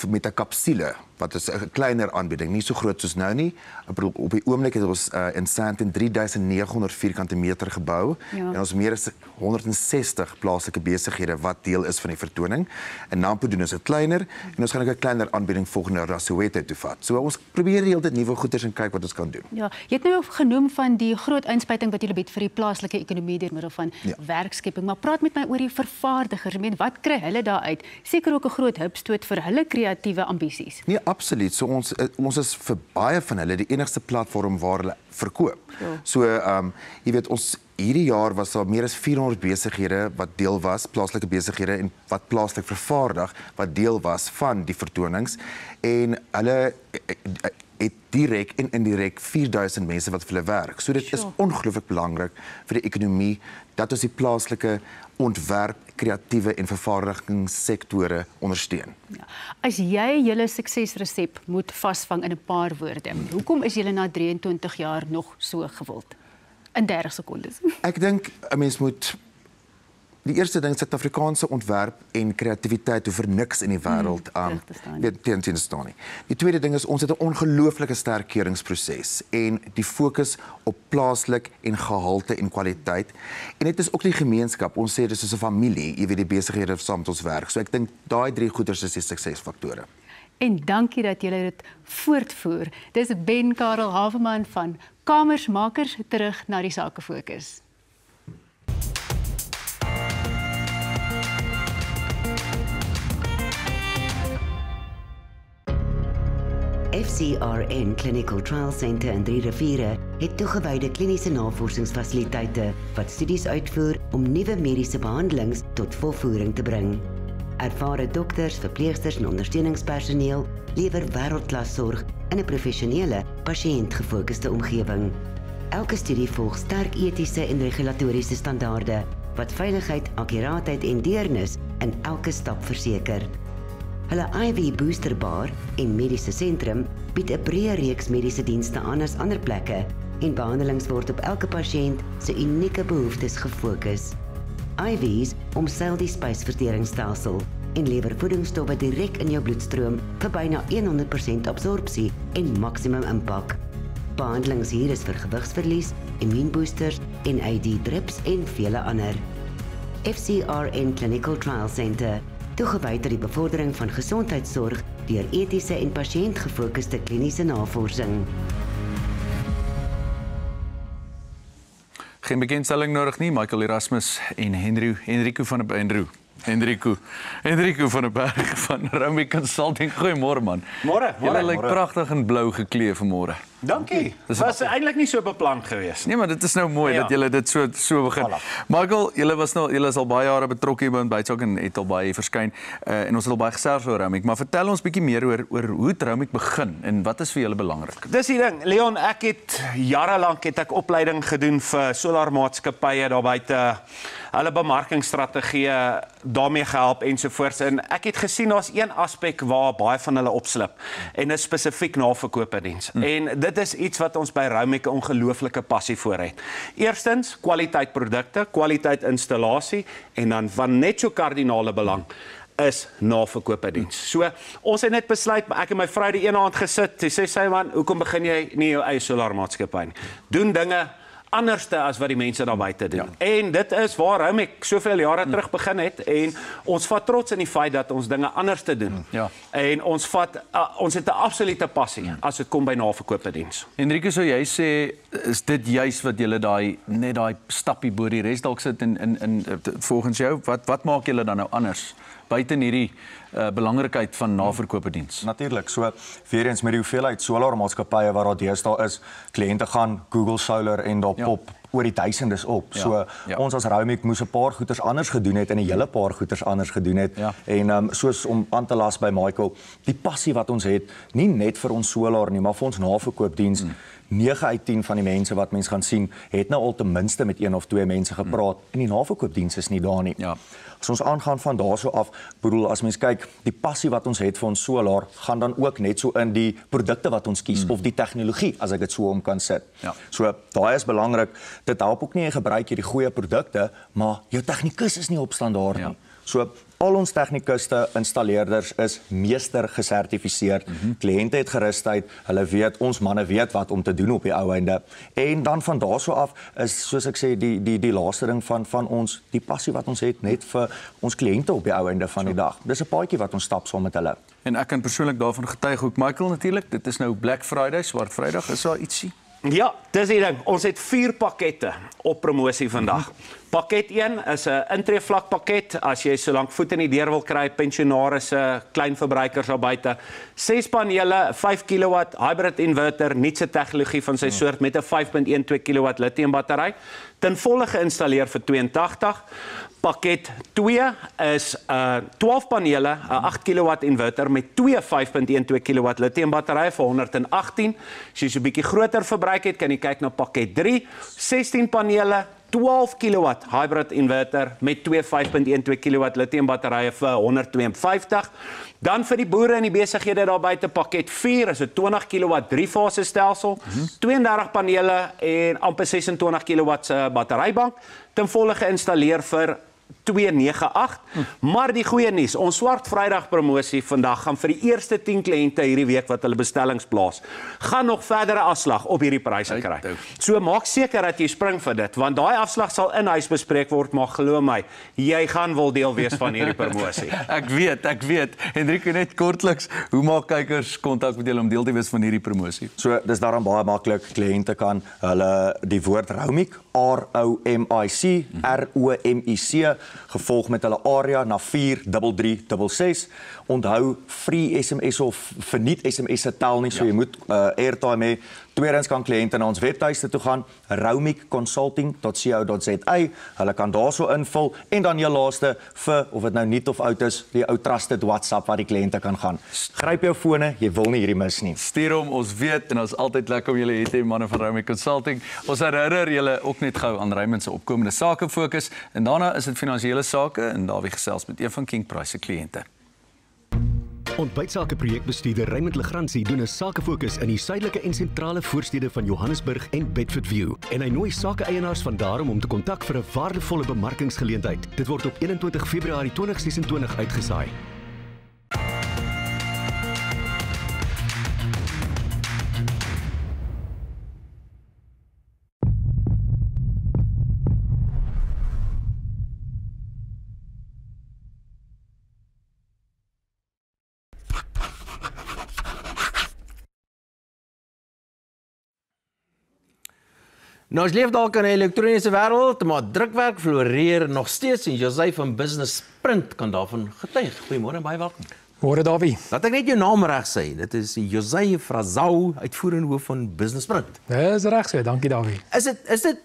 met 'n kapsule wat is 'n kleiner aanbieding, nie so groot soos nou nie. Op die oomblik het ons in Sandton 3900 vierkante meter gebou en ons meer as 160 plaaslike besighede wat deel is van die vertoning. In Nampo doen ons dit kleiner en ons gaan ook 'n kleiner aanbieding volgende jaar na Soweto toe vat. So ons probeer die hele tyd nuwe goeders en kyk wat ons kan doen. Ja, jy het nou genoem van die groot inspuiting wat julle bied vir die plaaslike ekonomie deur middel van werkskepping, maar praat met my oor die vervaardigers. Ek meen, wat kry hulle daar uit? Seker ook 'n groot hupstoot vir hulle kreatiewe ambisies. Nee, absoluut. So ons is vir baie van hulle die enigste platform waar hulle verkoop. So jy weet ons hierdie jaar was daar meer as 400 besighede wat deel was, plaaslike besighede en wat plaaslik vervaardig wat deel was van die vertonings en hulle het direk en indirek 4000 mense wat vir hulle werk. So dit is ongelooflik belangrik vir die ekonomie dat ons die plaaslike ontwerp, kreatiewe en vervaardigingssektore ondersteun. Ja. As jy julle suksesresep moet vasvang in 'n paar woorde, hoekom is julle na 23 jaar nog so gewild? In 30 sekondes. Ek dink 'n mens moet die eerste ding Suid-Afrikaanse ontwerp en kreatiwiteit hoef vir niks in die wêreld teen te staan nie. Die tweede ding is ons het 'n ongelooflike sterk keuringsproses en die fokus op plaaslik en gehalte en kwaliteit. En dit is ook die gemeenskap. Ons sê dis soos 'n familie, jy weet die besighede saam met ons werk. So ek dink daai 3 goeders is die suksesfaktore. En dankie dat julle dit voortvoer. Dis Ben Karel Haveman van Kamersmakers, terug na die sake fokus. FCRN Clinical Trial Centre in 3 Riviere het toegewyde kliniese navorsingsfasiliteite wat studies uitvoer om nuwe mediese behandelings tot volvoering te bring. Ervare dokters, verpleegsters en ondersteuningspersoneel lewer wêreldklas sorg in 'n professionele, pasiëntgefokusde omgewing. Elke studie volg sterk etiese en regulatoriese standaarde wat veiligheid, akkuraatheid en deernis in elke stap verseker. Hulle IV Booster Bar en mediese sentrum bied 'n breë reeks mediese dienste aan as ander plekke en behandelings word op elke pasiënt se unieke behoeftes gefokus. IV's omseil die spysverteringsstelsel en lewer voedingsstowwe direk in jou bloedstroom vir byna 100% absorpsie en maksimum impak. Behandelings hier is vir gewigsverlies, immuunboosters, NAD-drips en vele ander. FCRN Clinical Trial Centre, toegewy tot die bevordering van gesondheidsorg deur etiese en pasiëntgefokuste kliniese navorsing. Geen bekendstelling nodig nie, Michael Erasmus en Henrico van der Berg van Raumik Consulting. Goeiemôre man. Môre. Julle lyk pragtig in blou geklee vanmôre. Dankie. Dit was eintlik nie so beplan geweest. Nee, maar dit is nou mooi dat julle dit so begin. Voilà. Michael, julle is al baie jare betrokke hier by Bytsak en het al baie verskyn en ons het al baie gesels oor Raumik, maar vertel ons bietjie meer oor hoe het Raumik begin en wat is vir julle belangrik? Dis die ding, Leon, jare lank het ek opleiding gedoen vir solarmaatskappye daar buite, hulle bemarkingsstrategieë daarmee gehelp ensovoorts en ek het gesien daar's een aspek waar baie van hulle opslip en is spesifiek naverkoopdiens. En dit is iets wat ons by Raumik 'n ongelooflike passie voor het. Eerstens, kwaliteit produkte, kwaliteit installasie en dan van net so kardinale belang is naverkoopdiens. So, ons het net besluit, ek en my vrou die een aand gesit, sy man, hoekom begin jy nie jou eie solarmaatskappy nie? Doen dinge anderste as wat die mense daar buite doen. Ja. En dit is waar Raumik soveel jare terug begin het en ons vat trots in die feit dat ons dinge anders te doen. Ja. En ons het 'n absolute passie as dit kom by naverkoopdiens. Henrico, so jy sê is dit juis wat julle net daai stappie bo die res dalk sit in volgens jou, wat maak julle dan nou anders buite hierdie belangrikheid van naverkoopdiens? Natuurlik. So weer eens met die hoeveelheid solarmaatskappye wat daar deesdae is, kliënte gaan Google Solar en daar pop oor die duisendes op. So ons as Raumik moes 'n paar goeders anders gedoen het en 'n hele paar goeders anders gedoen het. En soos om aan te las by Michael, die passie wat ons het, nie net vir ons solar nie, maar vir ons naverkoopdiens. 9 uit 10 van die mense wat mens gaan sien, het nou al ten minste met 1 of 2 mense gepraat en die naverkoopdiens is nie daar nie. As ons aangaan van daarso af, bedoel as mens kyk, die passie wat ons het vir ons solar gaan dan ook net so in die produkte wat ons kies of die tegnologie, as ek dit so om kan sit. So daai is belangrik. Dit help ook nie jy gebruik hierdie goeie produkte, maar jou tegnikus is nie op standaard nie. So al ons tegnikuste, installeerders is meester gesertifiseer. Kliënte het gerusheid, hulle weet, ons manne weet wat om te doen op die ou einde. En dan van daarso af is, soos ek sê, die laaste ding van ons, die passie wat ons het net vir ons kliënte op die ou einde van die dag. Dis 'n paadjie wat ons stap saam met hulle. En ek kan persoonlik daarvan getuig ook, Michael, natuurlik. Dit is nou Black Friday, Swart Vrydag, is daar ietsie? Ja, dis die ding. Ons het 4 pakkette op promosie vandag. Pakket 1 is 'n intreevlak pakket as jy so lank voet in die deur wil kry, pensionarisse, klein verbruikers daar buite. 6 panele, 5 kW hybrid inverter, nuutste tegnologie van sy soort met 'n 5.12 kW lithium battery, ten volle geïnstalleer vir $82. Pakket 2 is 12 panele, 'n 8 kW inverter met 2 5.12 kW lithium batterye vir $118. As jy so 'n bietjie groter verbruik het, kan jy kyk na pakket 3, 16 panele, 12 kW hybrid inverter met 2 5.12 kW lithium batterye vir $152. Dan vir die boere en die besighede daar buite, pakket 4 is 'n 20 kW 3-fase stelsel, 32 panele en amper 26 kW se batterybank, ten volle geïnstalleer vir $298. Maar die goeie nuus, ons Swart Vrydag promosie vandag gaan vir die eerste 10 kliënte hierdie week wat hulle bestellings plaas, gaan nog verdere afslag op hierdie pryse kry. So maak seker dat jy spring vir dit, want daai afslag sal in huis bespreek word, maar glo my, jy gaan wil deel wees van hierdie promosie. Ek weet. Henrico, net kortliks, hoe maak kykers kontak met julle om deel te wees van hierdie promosie? So dis daarom baie maklik. Kliënte kan hulle die woord Raumik, ROMIC, ROMIC, gevolg met hulle area na 43366. Onthou, free SMS of verniet SMS se tel nie, so jy moet airtime hê. Tweedens kan kliënte na ons webtuiste toe gaan, raumikconsulting.co.za. Hulle kan daarso invul en dan jou laaste vir of dit nou nuut of oud is, die ou trusted WhatsApp waar die kliënte kan gaan. Gryp jou fone, jy wil nie hierdie mis nie. Stuur hom, ons weet en ons is altyd lekker om julle te hê, manne van Raumik Consulting. Ons herinner julle ook net gou aan Raymond se opkomende sake fokus en daarna is dit finansiële sake en daar wie gesels met een van King Price se kliënte. Ontbytsake projekbestuurder Raymond Legrandsie doen 'n sakefokus in die suidelike en sentrale voorstede van Johannesburg en Bedfordview. En hy nooi sake-eienaars van daarom om te kontak vir 'n waardevolle bemarkingsgeleentheid. Dit word op 21 Februarie 2026 uitgesaai. Nou, ons leef dalk in 'n elektroniese wêreld, maar drukwerk floreer nog steeds en José van Business Print kan daarvan getuig. Goeiemôre en baie welkom. Môre Davie. Laat ek net jou naam reg sê. Dit is José Frazão, uitvoerende hoof van Business Print. Dis reg so, dankie Davie.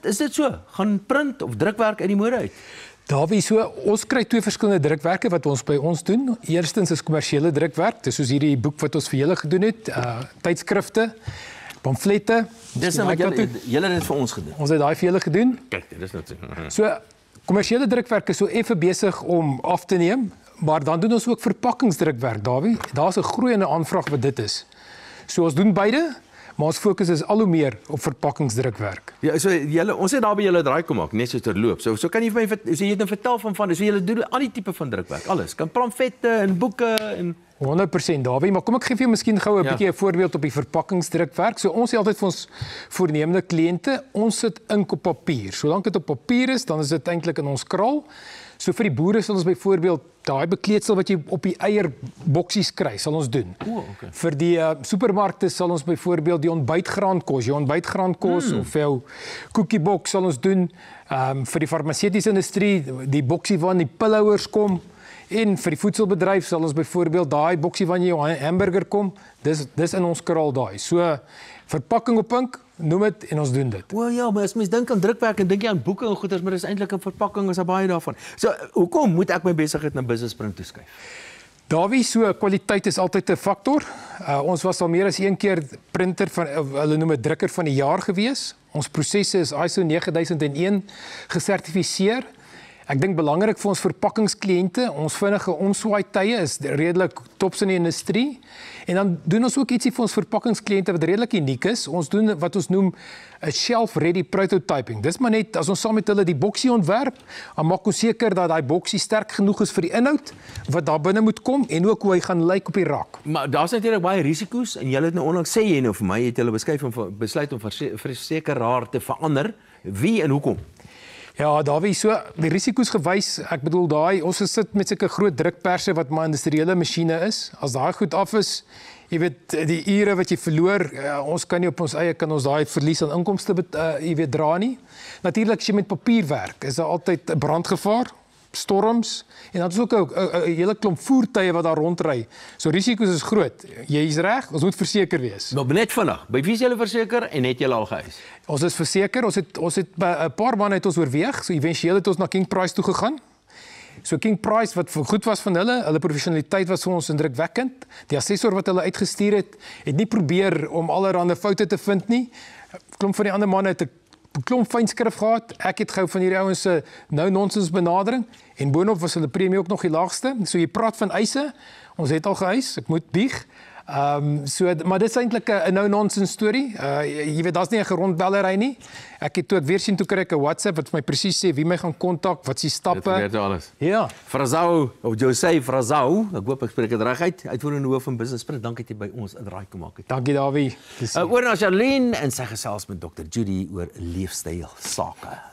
Is dit so? Gaan print of drukwerk uit die mode uit? Davie, so ons kry twee verskillende drukwerke wat ons by ons doen. Eerstens is kommersiële drukwerk, dis soos hierdie boek wat ons vir julle gedoen het, tydskrifte, pamflette. Dis nou wat julle het dit vir ons gedoen. Ons het daai vir julle gedoen. Kyk, dis nou so. So kommersiële drukwerk is so effe besig om af te neem, maar dan doen ons ook verpakkingsdrukwerk, Davie. Daar's 'n groeiende aanvraag wat dit is. So ons doen beide, maar ons fokus is al hoe meer op verpakkingsdrukwerk. Ja, so julle, ons het daar by julle draai kom maak, net so terloop. So kan jy vir my jy het nou vertel van so julle doen al die tipe van drukwerk, alles. Kan pamflette en boeke en 100% Davie, maar kom ek gee vir jou miskien gou 'n bietjie 'n voorbeeld op die verpakkingsdrukwerk. So ons sê altyd vir ons voornemende kliënte, ons sit ink op papier. Solank dit op papier is, dan is dit eintlik in ons kraal. So vir die boere sal ons byvoorbeeld daai bekleedsel wat jy op die eierboksies kry, sal ons doen. Okay. Vir die supermarkte sal ons byvoorbeeld die ontbytgraankos, of jou koekieboks sal ons doen. Vir die farmaseutiese industrie, die boksie waarin die pillhouers kom. En vir die voedselbedryf sal ons byvoorbeeld daai boksie van jou hamburger kom, dis in ons kraal daai. So verpakking op ink, noem dit en ons doen dit. O ja, maar as mens dink aan drukwerk en dink jy aan boeke en goeders, maar dis eintlik 'n verpakking, is daar baie daarvan. So hoekom moet ek my besigheid na Business Print toeskuif? Davie, so kwaliteit is altyd 'n faktor. Ons was al meer as een keer printer van hulle noem dit drukker van die jaar gewees. Ons prosesse is ISO 9001 gesertifiseer. Ek dink belangrik vir ons verpakkingskliënte, ons vinnige omswaai tye is redelik tops in die industrie. En dan doen ons ook ietsie vir ons verpakkingskliënte wat redelik uniek is. Ons doen wat ons noem 'n shelf ready prototyping. Dis maar net as ons saam met hulle die boksie ontwerp, dan maak ons seker dat daai boksie sterk genoeg is vir die inhoud wat daar binne moet kom en ook hoe hy gaan lyk op die rak. Maar daar's natuurlik baie risiko's en julle het nou onlangs sê jy nou vir my het julle besluit om versekeraar te verander. Wie en hoekom? Ja, Davie, so die risiko's gewys, ek bedoel daai ons sit met sulke groot drukperse wat maar industriële masjiene is. As daai goed af is, jy weet die ure wat jy verloor, ons kan nie op ons eie kan ons daai verlies aan inkomste jy weet dra nie. Natuurlik as jy met papier werk, is daar altyd 'n brandgevaar, storms en dan is ook 'n hele klomp voertuie wat daar rondry. So risiko's is groot. Jy is reg, ons moet verseker wees. Maar net vinnig, by wie is julle verseker en het julle al gehuis? Ons is verseker, ons het 'n paar manne het ons oorweeg, so éventueel het ons na King Price toe gegaan. So King Price wat goed was van hulle professionaliteit was vir ons indrukwekkend. Die assessor wat hulle uitgestuur het nie probeer om allerlei foute te vind nie. Klomp van die ander manne het 'n klomp fynskrif gehad. Ek het gou van hierdie ouens se no-nonsense benadering en boonop was hulle premie ook nog die laagste. So jy praat van eise, ons het al gehuis, ek moet bieg. Maar dit is eintlik 'n no-nonsense storie. Jy weet daar's nie 'n gerondbellery nie. Ek het toe ek weer sien toe kry ek 'n WhatsApp wat vir my presies sê wie my gaan kontak, wat se stappe. Dit weet alles. Ja. Frazão of José Frazão, ek hoop ek spreek dit reg uit. Uitvoerende hoof van Business Print. Dankie dat jy by ons 'n draai kom maak het. Dankie Davie. Oor na Charlene en sy gesels met Dr. Judy oor leefstyl sake.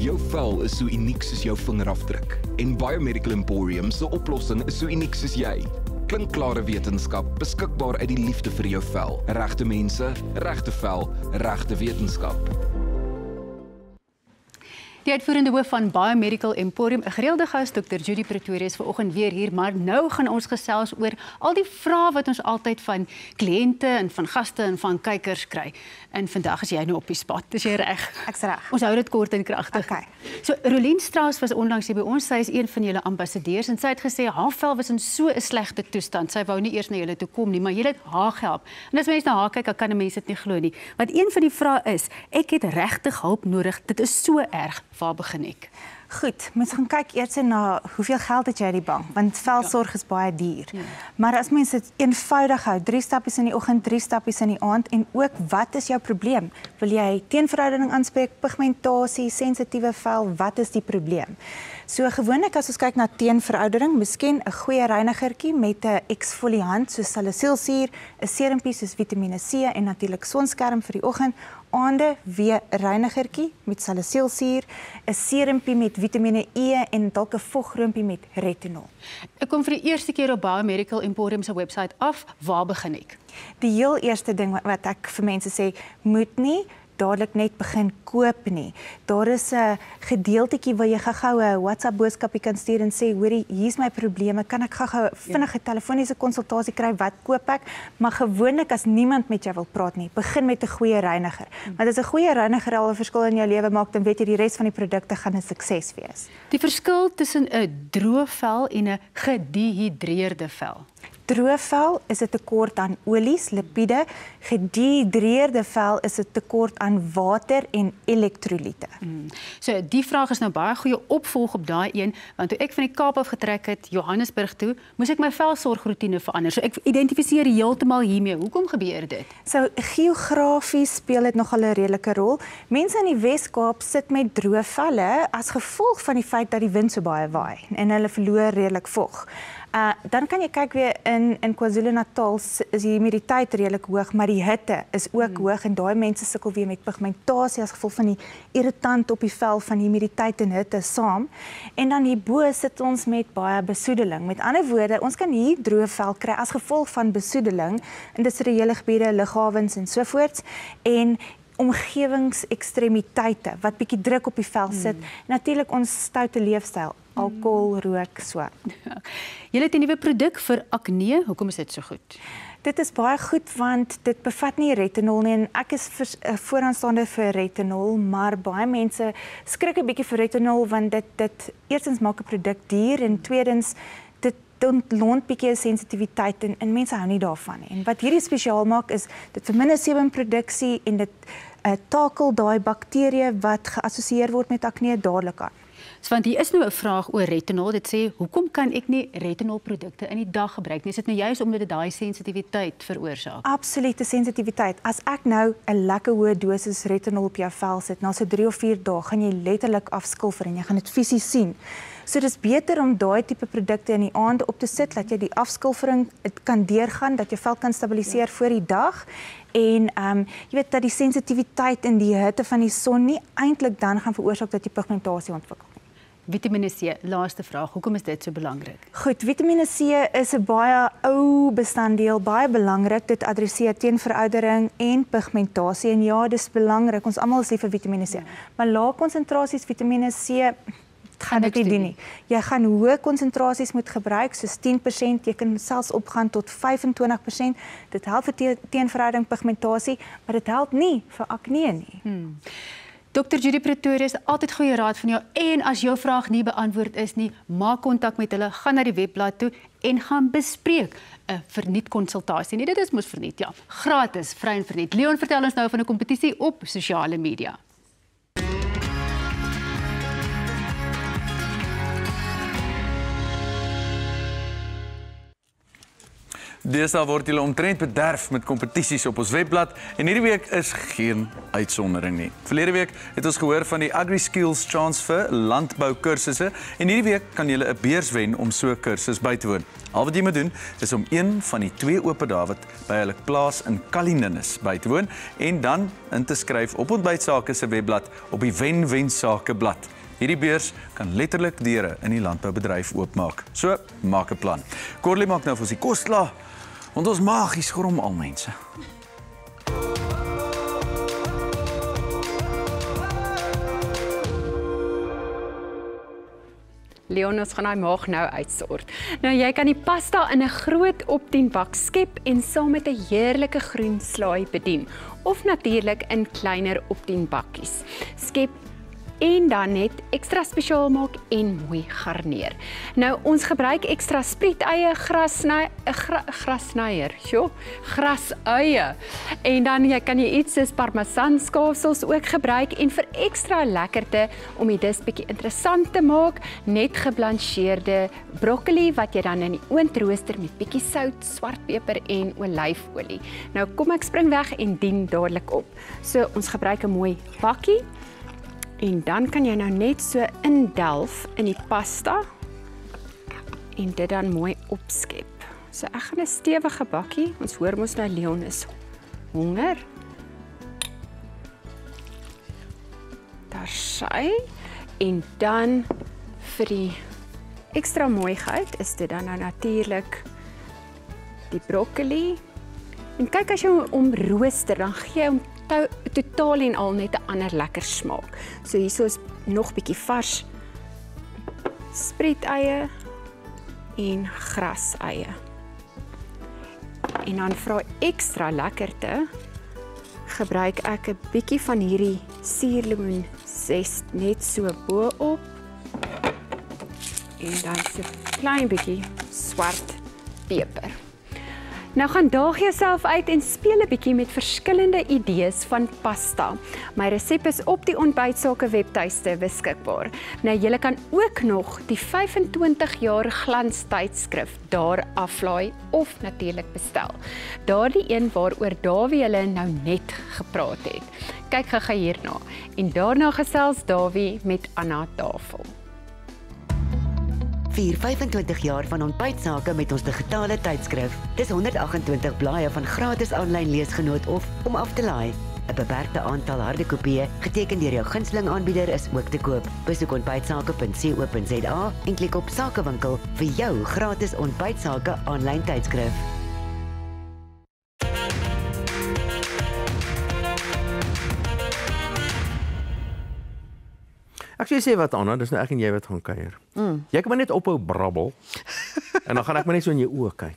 Jou vel is so uniek soos jou vingerafdruk en Biomedical Emporium se oplossing is so uniek soos jy. Klinkklare wetenskap beskikbaar uit die liefde vir jou vel. Regte mense, regte vel, regte wetenskap. Die uitvoerende hoof van Biomedical Emporium, 'n gereelde gas, Dr. Judy Pretorius, vanoggend weer hier, maar nou gaan ons gesels oor al die vrae wat ons altyd van kliënte en van gaste en van kykers kry. En vandag is jy nou op die spot, is jy reg? Ek's reg. Ons hou dit kort en kragtig. Okay. So Rolien Strauss was onlangs hier by ons, sy is een van julle ambassadeurs en sy het gesê haar vel was in so 'n slegte toestand. Sy wou nie eers na julle toe kom nie, maar julle het haar gehelp. En as mense na haar kyk, dan kan mense dit nie glo nie. Want een van die vrae is, ek het regtig hulp nodig. Dit is so erg. Waar begin ek? Goed, mens gaan kyk eers na hoeveel geld het jy uit die bank, want velsorg is baie duur. Ja. Maar as mens dit eenvoudig hou, 3 stappies in die oggend, 3 stappies in die aand en ook wat is jou probleem? Wil jy teenverhouding aanspreek, pigmentasie, sensitiewe vel, wat is die probleem? So gewoonlik as ons kyk na teenveroudering, miskien 'n goeie reinigertjie met 'n eksfoliant soos salicylsuur, 'n serumpie soos Vitamiene C en natuurlik sonskerm vir die oggend. Aande weer reinigertjie met salicylsuur, 'n serumpie met Vitamiene E en dalk 'n vogroompie met retinol. Ek kom vir die eerste keer op Biomedical Emporium se webwerf af. Waar begin ek? Die heel eerste ding wat ek vir mense sê, moet nie dadelik net begin koop nie. Daar is 'n gedeeltetjie waar jy gou-gou 'n WhatsApp boodskapie kan stuur en sê, hoorie, hier's my probleme, kan ek gou-gou vinnige telefoniese konsultasie kry, wat koop ek? Maar gewoonlik as niemand met jou wil praat nie, begin met 'n goeie reiniger. Want as 'n goeie reiniger al 'n verskil in jou lewe maak, dan weet jy die res van die produkte gaan 'n sukses wees. Die verskil tussen 'n droë vel en 'n gedehidreerde vel. Droë vel is 'n tekort aan olies, lipiede. Gedehidreerde vel is 'n tekort aan water en elektrolyte. So die vraag is nou baie goeie opvolg op daai een, want toe ek van die Kaap af getrek het Johannesburg toe, moes ek my velsorgroetine verander. So ek identifiseer heeltemal hiermee. Hoekom gebeur dit? So geografies speel dit nogal 'n redelike rol. Mense in die Wes-Kaap sit met droë velle as gevolg van die feit dat die wind so baie waai en hulle verloor redelik vog. Dan kan jy kyk weer in KwaZulu-Natal is die humiditeit redelik hoog, maar die hitte is ook hoog en daai mense sukkel weer met pigmentasie as gevolg van die irritant op die vel van die humiditeit en hitte saam. En dan hierbo sit ons met baie besoedeling. Met ander woorde, ons kan hier droë vel kry as gevolg van besoedeling, industriële gebiede, lughawens en so voorts. En omgewingsekstremiteite wat bietjie druk op die vel sit. Natuurlik ons stoute leefstyl, alkohol, rook, so. Julle het 'n nuwe produk vir akne. Hoekom is dit so goed? Dit is baie goed want dit bevat nie retinol nie en ek is vooraanstaande vir retinol, maar baie mense skrik 'n bietjie vir retinol want dit eerstens maak 'n produk duur en tweedens dit ontlont bietjie sensitiwiteit en mense hou nie daarvan nie. En wat hierdie spesiaal maak is dit verminder sebumproduksie en dit takel daai bakterieë wat geassosieer word met akne dadelik aan. So, want hier is nou 'n vraag oor retinol. Dit sê, hoekom kan ek nie retinolprodukte in die dag gebruik nie? Is dit nou juist omdat dit daai sensitiwiteit veroorsaak? Absolute sensitiwiteit. As ek nou 'n lekker hoë dosis retinol op jou vel sit, na so 3 of 4 dae gaan jy letterlik afskilfer en jy gaan dit fisies sien. So dis beter om daai tipe produkte in die aande op te sit, dat jy die afskilfering kan deurgaan, dat jou vel kan stabiliseer voor die dag. En jy weet dat die sensitiwiteit in die hitte van die son nie eintlik dan gaan veroorsaak dat jy pigmentasie ontwikkel. Vitamiene C, laaste vraag. Hoekom is dit so belangrik? Goed, Vitamiene C is 'n baie ou bestanddeel, baie belangrik. Dit adresseer teenveroudering en pigmentasie en ja, dis belangrik. Ons almal is lief vir Vitamiene C. Maar lae konsentrasies Vitamiene C gaan dit nie doen nie. Jy gaan hoë konsentrasies moet gebruik, soos 10%, jy kan selfs opgaan tot 25%. Dit help vir teenverhouding pigmentasie, maar dit help nie vir akne nie. Dr. Judy Pretorius, altyd goeie raad van jou. En as jou vraag nie beantwoord is nie, maak kontak met hulle, gaan na die webblad toe en gaan bespreek 'n verniet konsultasie. Nee, dit is mos verniet, ja. Gratis, vry en verniet. Leon, vertel ons nou van 'n kompetisie op sosiale media. Deesdae word julle omtrent bederf met kompetisies op ons webblad en hierdie week is geen uitsondering nie. Verlede week het ons gehoor van die AgriSkills Transfer landboukursusse en hierdie week kan julle 'n beurs wen om so 'n kursus by te woon. Al wat jy moet doen is om een van die 2 oop dae wat by hulle plaas in Cullinan by te woon en dan in te skryf op Ontbytsake se webblad op die Wen Sake blad. Hierdie beurs kan letterlik deure in die landboubedryf oopmaak. So, maak 'n plan. Corley maak nou vir ons die kos klaar, want ons magies grom al mense. Leon, ons gaan daai maag nou uitsort. Nou jy kan die pasta in 'n groot opdienbak skep en saam met 'n heerlike groen slaai bedien of natuurlik in kleiner opdienbakkies. Skep en dan net ekstra spesiaal maak en mooi garneer. Nou ons gebruik ekstra spriet-eie, grasuie. En dan kan jy iets soos parmesanskaafsels ook gebruik en vir ekstra lekkerte om die dis bietjie interessant te maak, net geblancheerde broccoli wat jy dan in die oondrooster met bietjie sout, swartpeper en olyfolie. Nou kom ek spring weg en dien dadelik op. So ons gebruik 'n mooi bakkie. En dan kan jy nou net so indelf in die pasta en dit dan mooi opskep. So ek gaan 'n stewige bakkie, ons hoor mos nou Leon is honger. Daar sy. En dan vir die ekstra mooiheid is dit dan nou natuurlik die broccoli. En kyk as jy hom rooster, dan gee jy hom totaal en al net 'n ander lekker smaak. So hierso is nog bietjie vars spriet-eie en grasuie. En dan vir ekstra lekkerte gebruik ek 'n bietjie van hierdie suurlemoen zest net so bo-op. En dan so klein bietjie swart peper. Nou gaan daag jouself uit en speel 'n bietjie met verskillende idees van pasta. My resep is op die Ontbytsake webtuiste beskikbaar. Nou jy kan ook nog die 25 jaar glanstydskrif daar aflaai of natuurlik bestel. Daardie een waaroor Dawie hulle nou net gepraat het. Kyk gou hierna en daarna gesels Dawie met Anna Tafel. Vier 25 jaar van Ontbytsake met ons digitale tydskrif. Dis 128 blaaie van gratis aanlyn leesgenoot of om af te laai. 'n Beperkte aantal harde kopieë, geteken deur jou gunsteling aanbieder, is ook te koop. Besoek ontbytsake.co.za en klik op Sakewinkel vir jou gratis Ontbytsake aanlyn tydskrif. Ek sê wat Anna, dis nou ek en jy wat gaan kuier. Jy kan maar net ophou brabbel. En dan gaan ek maar net so in jou oë kyk.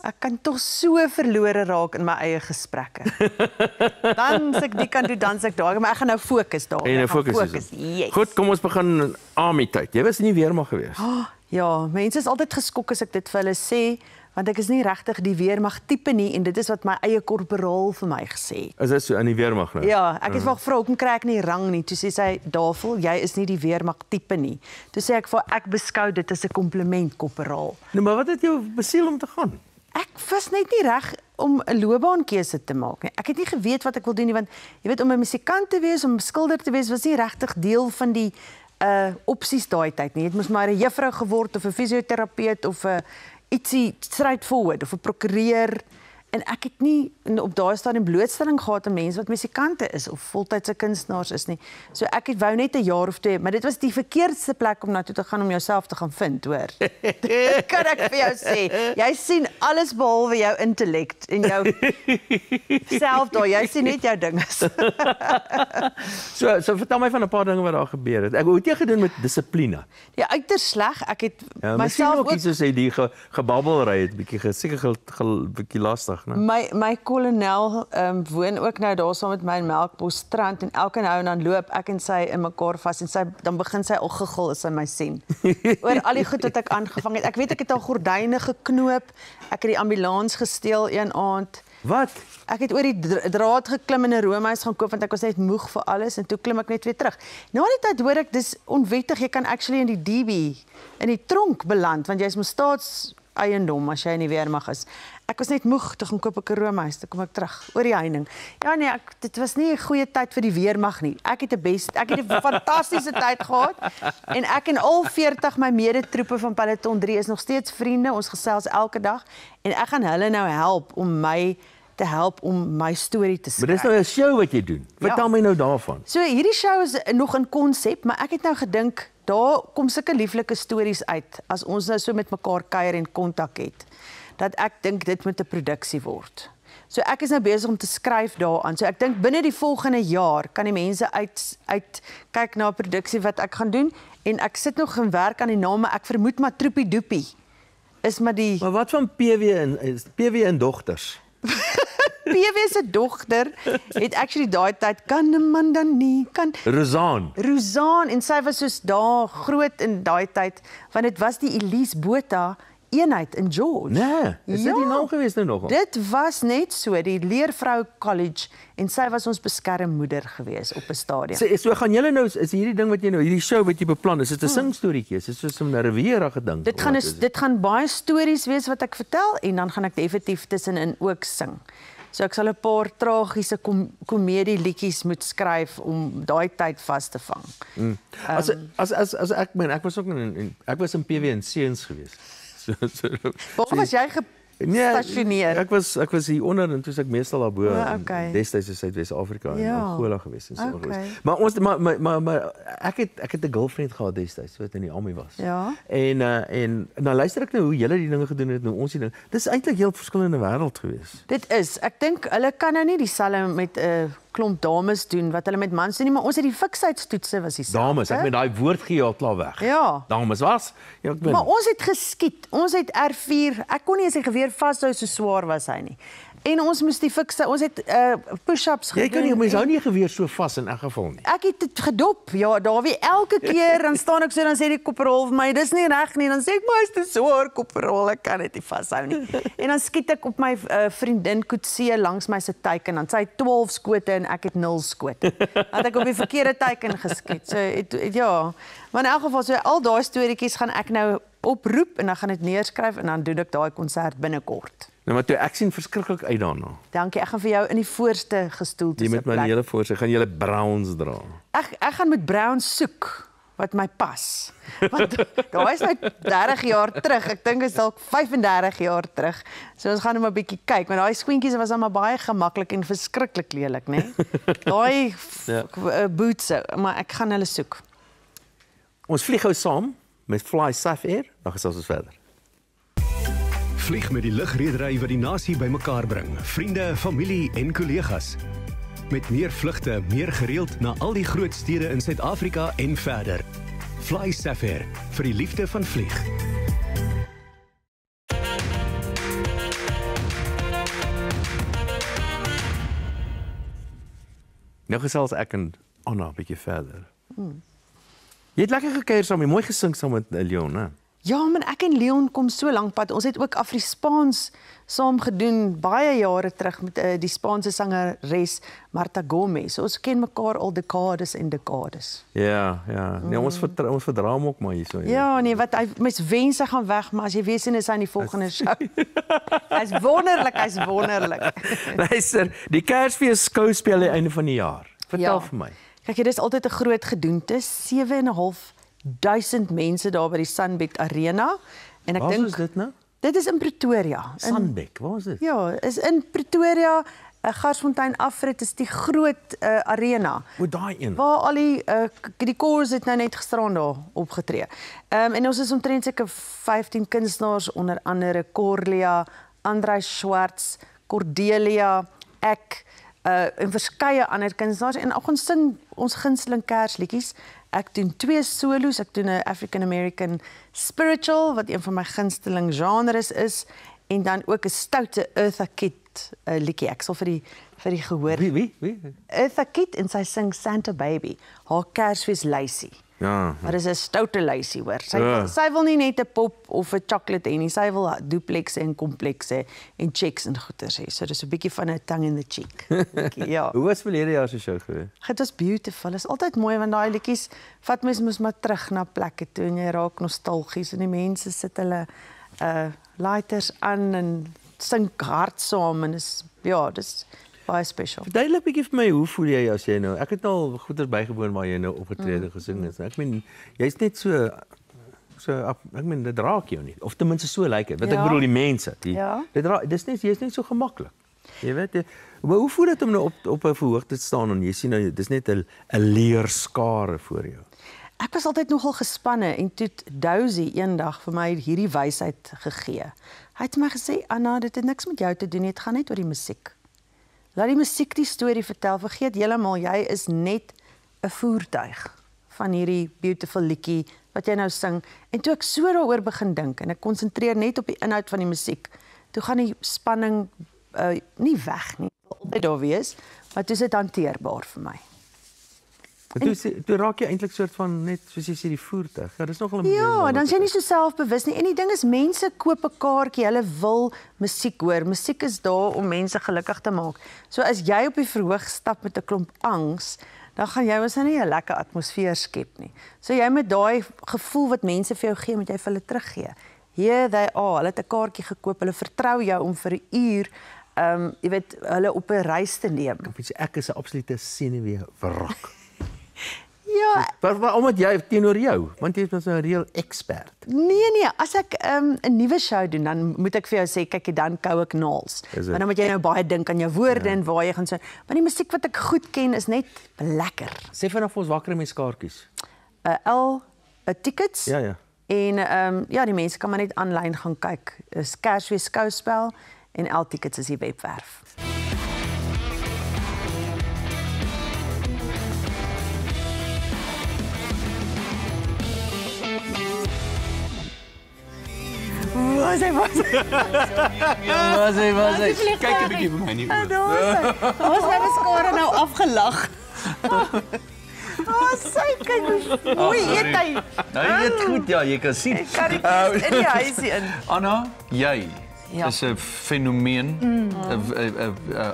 Ek kan tog so verlore raak in my eie gesprekke. Dan as ek die kan doen, dan as ek daar, maar ek gaan nou fokus daar. En nou fokus. Yes. Goed, kom ons begin Army tyd. Jy was nie weermag gewees. Ja, mense is altyd geskok as ek dit vir hulle sê, want ek is nie regtig die weermag tipe nie en dit is wat my eie korporaal vir my gesê het. Is dit so in die weermag nou? Ja, ek het wel gevra hoekom kry ek nie rang nie. Toe sê sy, "Davel, jy is nie die weermag tipe nie." Toe sê ek vir ek beskou dit as 'n kompliment, korporaal. Nou, maar wat het jou besiel om te gaan? Ek was net nie reg om 'n loopbaankeuse te maak nie. Ek het nie geweet wat ek wil doen nie, want jy weet om 'n musikant te wees, om 'n skilder te wees, was nie regtig deel van die opsies daai tyd nie. Jy het mos maar 'n juffrou geword of 'n fisioterapeut of 'n ietsie straightforward of 'n prokureur. En ek het nie op daai stadium blootstelling gehad aan mense wat musikante is of voltydse kunstenaars is nie. So ek het wou net 'n jaar of 2, maar dit was die verkeerdste plek om na toe te gaan om jouself te gaan vind, hoor. Dit kan ek vir jou sê. Jy sien alles behalwe jou intellek en jou self daar. Jy sien net jou dinge. So vertel my van 'n paar dinge wat daar gebeur het. Hoe het jy gedoen met dissipline? Ja, uiters sleg. Ek het myself ook iets soos hy die gebabbelry het bietjie seker bietjie lastig. My kolonel woon ook nou daar saam met my in Melkbosstrand en elke nou en dan loop ek en sy in mekaar vas en dan begin sy al giggel as sy my sien. Oor al die goed wat ek aangevang het. Ek weet ek het al gordyne geknoop. Ek het die ambulans gesteel een aand. Wat? Ek het oor die draad geklim in 'n roomhuis gaan koop want ek was net moeg vir alles en toe klim ek net weer terug. Nou aan die tyd hoor ek dis onwettig, jy kan actually in die DB in die tronk beland want jy's mos staatseiendom as jy in die weermag is. Ek was net moeg, toe gaan koop ek 'n roomhuis, toe kom ek terug oor die heining. Ja nee, dit was nie 'n goeie tyd vir die weermag nie. Ek het 'n fantastiese tyd gehad en ek en al 40 my medetroepe van Peloton 3 is nog steeds vriende. Ons gesels elke dag en ek gaan hulle nou help om my storie te skryf. Maar dis nou 'n show wat jy doen. Vertel my nou daarvan. So hierdie show is nog in konsep, maar ek het nou gedink daar kom sulke lieflike stories uit as ons nou so met mekaar kuier en kontak het. Dat ek dink dit moet 'n produksie word. So ek is nou besig om te skryf daaraan. So ek dink binne die volgende jaar kan die mense uit kyk na 'n produksie wat ek gaan doen en ek sit nog in werk aan die name. Ek vermoed maar Troepie Doepie is maar die. Maar wat van PW en dogters? PW se dogter het actually daai tyd kan 'n man dan nie kan Rozaan en sy was soos daar groot in daai tyd want dit was die Elise Botha eenheid in George. Nee, is dit die naam gewees nou nog? Dit was net so die Leervrou College en sy was ons beskermmoeder gewees op 'n stadium. So gaan julle nou is hierdie ding wat jy nou hierdie show wat jy beplan, is dit 'n singstoritjie? Is dit soos 'n Riviera gedink? Dit gaan baie stories wees wat ek vertel en dan gaan ek definitief tussenin ook sing. So ek sal 'n paar tragiese komedie liedjies moet skryf om daai tyd vas te vang. As ek was ook ek was in PW en Seuns geweest. Waar was jy gestasioneer? Ek was hier onder en toe ek meestal daarbo destyds in Suidwes-Afrika in Angola geweest en so geweest. Maar ons maar ek het 'n girlfriend gehad destyds wat in die army was. Ja. En nou luister ek nou hoe julle die dinge gedoen het nou ons die ding. Dis eintlik heel verskillende wêreld geweest. Dit is. Ek dink hulle kan nou nie dieselfde met 'n klomp dames doen wat hulle met mans doen nie, maar ons het die fiksheidstoetse was dieselfde. Dames, ek met daai woord gee al klaar weg. Ja. Dames was. Ja, ek maar ons het geskiet. Ons het R4. Ek kon nie eens 'n geweer vashou so swaar was hy nie. En ons moes die fikse, ons het push-ups gedoen. Jy kan nie, mens hou nie 'n geweer so vas in 'n geval nie. Ek het dit gedop. Ja, Dawie, elke keer dan staan ek so dan sê die koperol vir my, dis nie reg nie. Dan sê ek, maar is te swaar koperol, ek kan dit nie vashou nie. En dan skiet ek op my vriendin Koetsee langs my se teiken. Dan sy het 12 skote en ek het 0 skote. Want ek op die verkeerde teiken geskiet. So ja, maar in elk geval so al daai storieetjies gaan ek nou oproep en dan gaan dit neerskryf en dan doen ek daai konsert binnekort. Nou maar toe ek sien verskriklik uit daarna. Dankie, ek gaan vir jou in die voorste gestoelte sit. Jy met my hele voorste, gaan jy browns dra. Ek gaan met browns soek wat my pas. Want daai is nou 30 jaar terug. Ek dink dit is dalk 35 jaar terug. So ons gaan net maar 'n bietjie kyk, want daai skoentjies was almal baie gemaklik en verskriklik lelik, né? Daai boots, maar ek gaan hulle soek. Ons vlieg gou saam met Fly Safair, dan gesels ons verder. Vlieg met die lugredery wat die nasie bymekaar bring. Vriende, familie en kollegas. Met meer vlugte, meer gereeld na al die groot stede in Suid-Afrika en verder. Fly Safair, vir die liefde van vlieg. Nou gesels ek en Anna 'n bietjie verder. Jy het lekker gekuier saam, mooi gesing saam met Leon, né? Ja, man, ek en Leon kom so lank pad. Ons het ook Afri-Spaans saam gedoen baie jare terug met die Spaanse sangeres Marta Gomez. So ons ken mekaar al dekades en dekades. Ja. Nee, ons verdra hom ook maar hierso. Ja, nee, wat hy mens wens hy gaan weg, maar as jy weet sien is hy in die volgende show. Hy's wonderlik. Luister, die Kersfees skouspel aan die einde van die jaar. Vertel vir my. Kyk, dit is altyd 'n groot gedoente, 7.500 mense daar by die Sunbet Arena en ek dink waar is dit nou? Dit is in Pretoria. Sunbet, waar is dit? Ja, is in Pretoria, Garsfontein Afrit is die groot arena. Hoe daai een? Waar al die koors het nou net gisteraan daar opgetree. En ons is omtrent seker 15 kunstenaars onder andere Corlia, Andreus Schwartz, Cordelia, ek en verskeie ander kunstenaars en ons sing ons gunsteling Kersliedjies. Ek doen 2 solos, ek doen 'n African American spiritual wat een van my gunsteling genres is en dan ook 'n stoute Eartha Kitt liedjie. Ek sal vir die gehoor. Wie? Eartha Kitt en sy sing Santa Baby, haar Kersfees lysie. Ja. Maar dis 'n stoute lysie hoor. Sy wil nie net 'n pop of 'n chocolate hê nie. Sy wil duplekse en komplekse en checks en goeders hê. So dis 'n bietjie van 'n tongue in the cheek. Ja. Hoe was verlede jaar se show geweest? Dit was beautiful. Dit is altyd mooi want daai liedjies vat mens mos maar terug na plekke toe en jy raak nostalgies en die mense sit hulle lighters aan en sing hard saam en dis baie special. Verduidelik 'n bietjie vir my, hoe voel jy as jy nou? Ek het al goeie bygewoon waar jy nou opgetrede gesing het. Ek meen, jy's net so ek meen dit raak jou nie. Of ten minste so lyk dit. Wat ek bedoel die mense. Jy's net so gemaklik. Jy weet, maar hoe voel dit om nou op 'n verhoog te staan en jy sien nou dis net 'n leerskare voor jou? Ek was altyd nogal gespanne en toe het Dousie eendag vir my hierdie wysheid gegee. Hy het my gesê, Anna, dit het niks met jou te doen nie, dit gaan net oor die musiek. Laat die musiek die storie vertel, vergeet heeltemal, jy is net 'n voertuig van hierdie beautiful liedjie wat jy nou sing. En toe ek so daaroor begin dink en ek konsentreer net op die inhoud van die musiek, toe gaan die spanning nie weg nie, altyd daar wees, maar toe is dit hanteerbaar vir my. Toe raak jy eintlik soort van net soos jy sê die voertuig. Ja, dis nogal 'n Ja, dan is jy nie so selfbewus nie. En die ding is mense koop 'n kaartjie, hulle wil musiek hoor. Musiek is daar om mense gelukkig te maak. So as jy op die verhoog stap met 'n klomp angs, dan gaan jy mos nie 'n lekker atmosfeer skep nie. So jy met daai gevoel wat mense vir jou gee, moet jy vir hulle teruggee. Here they are. Hulle het 'n kaartjie gekoop. Hulle vertrou jou om vir 'n uur jy weet, hulle op 'n reis te neem. Ek is 'n absolute senuwee-wrak. Ja, maar omdat jy teenoor jou, want jy is mos 'n reël expert. Nee, as ek 'n nuwe show doen, dan moet ek vir jou sê, kyk, dan kou ek naels. Maar dan moet jy nou baie dink aan jou woorde en waar jy gaan sing. Maar die musiek wat ek goed ken is net lekker. Sê vinnig vir ons waar kry mense kaartjies? Tickets. Ja. En ja, die mense kan maar net aanlyn gaan kyk. Dis Kersfees skouspel en L Tickets is die webwerf. Was hy? Kyk 'n bietjie vir my nie oor. Ons het my skare nou afgelag. Sy kyk hoe mooi eet hy. Nou jy eet goed, ja, jy kan sien. Ek kan in die huisie in. Anna, jy is 'n fenomeen.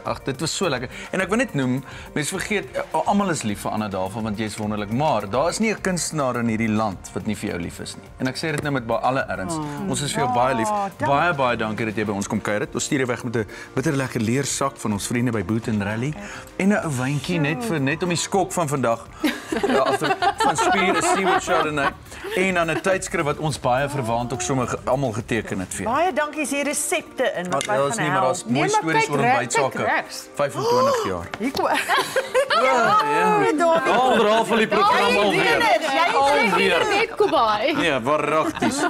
Ag, dit was so lekker. En ek wil net noem, mense vergeet, almal is lief vir Anna daarvan want jy's wonderlik, maar daar is nie 'n kunstenaar in hierdie land wat nie vir jou lief is nie. En ek sê dit nou met alle erns. Ons is vir jou baie lief. Baie dankie dat jy by ons kom kuier het. Ons stuur jou weg met 'n bitter lekker leersak van ons vriende by Boot and Rally en 'n ou wyntjie net om die skok van vandag. Ja, van Spier Seaward Chardonnay en dan 'n tydskrif wat ons baie verwaand ook sommer almal geteken het vir. Baie dankie, is hier resepte in wat ons nie maar daar's mooi stories oor ontbytsake. 25 jaar. Hier kom. Onderhalf van die program alweer. Jy net Kobai. Ja, waaragtig.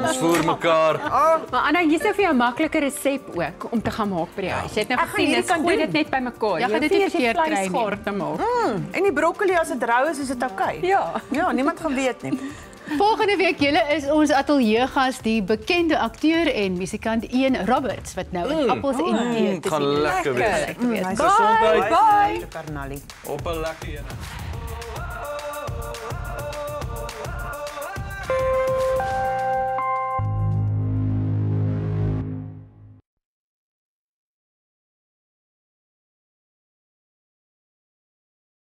Ons voer mekaar. Maar Anna, hier's nou vir jou 'n maklike resep ook om te gaan maak by die huis. Jy het nou gesien, dit gooi dit net bymekaar. Jy gaan dit nie verkeerd kry nie. Te maak. En die broccoli as dit rou is dit oukei. Ja, niemand gaan weet nie. Volgende week julle is ons ateljeegas die bekende akteur en musikant Ian Roberts wat nou in Appels en Tee te sien. Gaan lekker wees. Bye. Karnalie. Op 'n lekker een.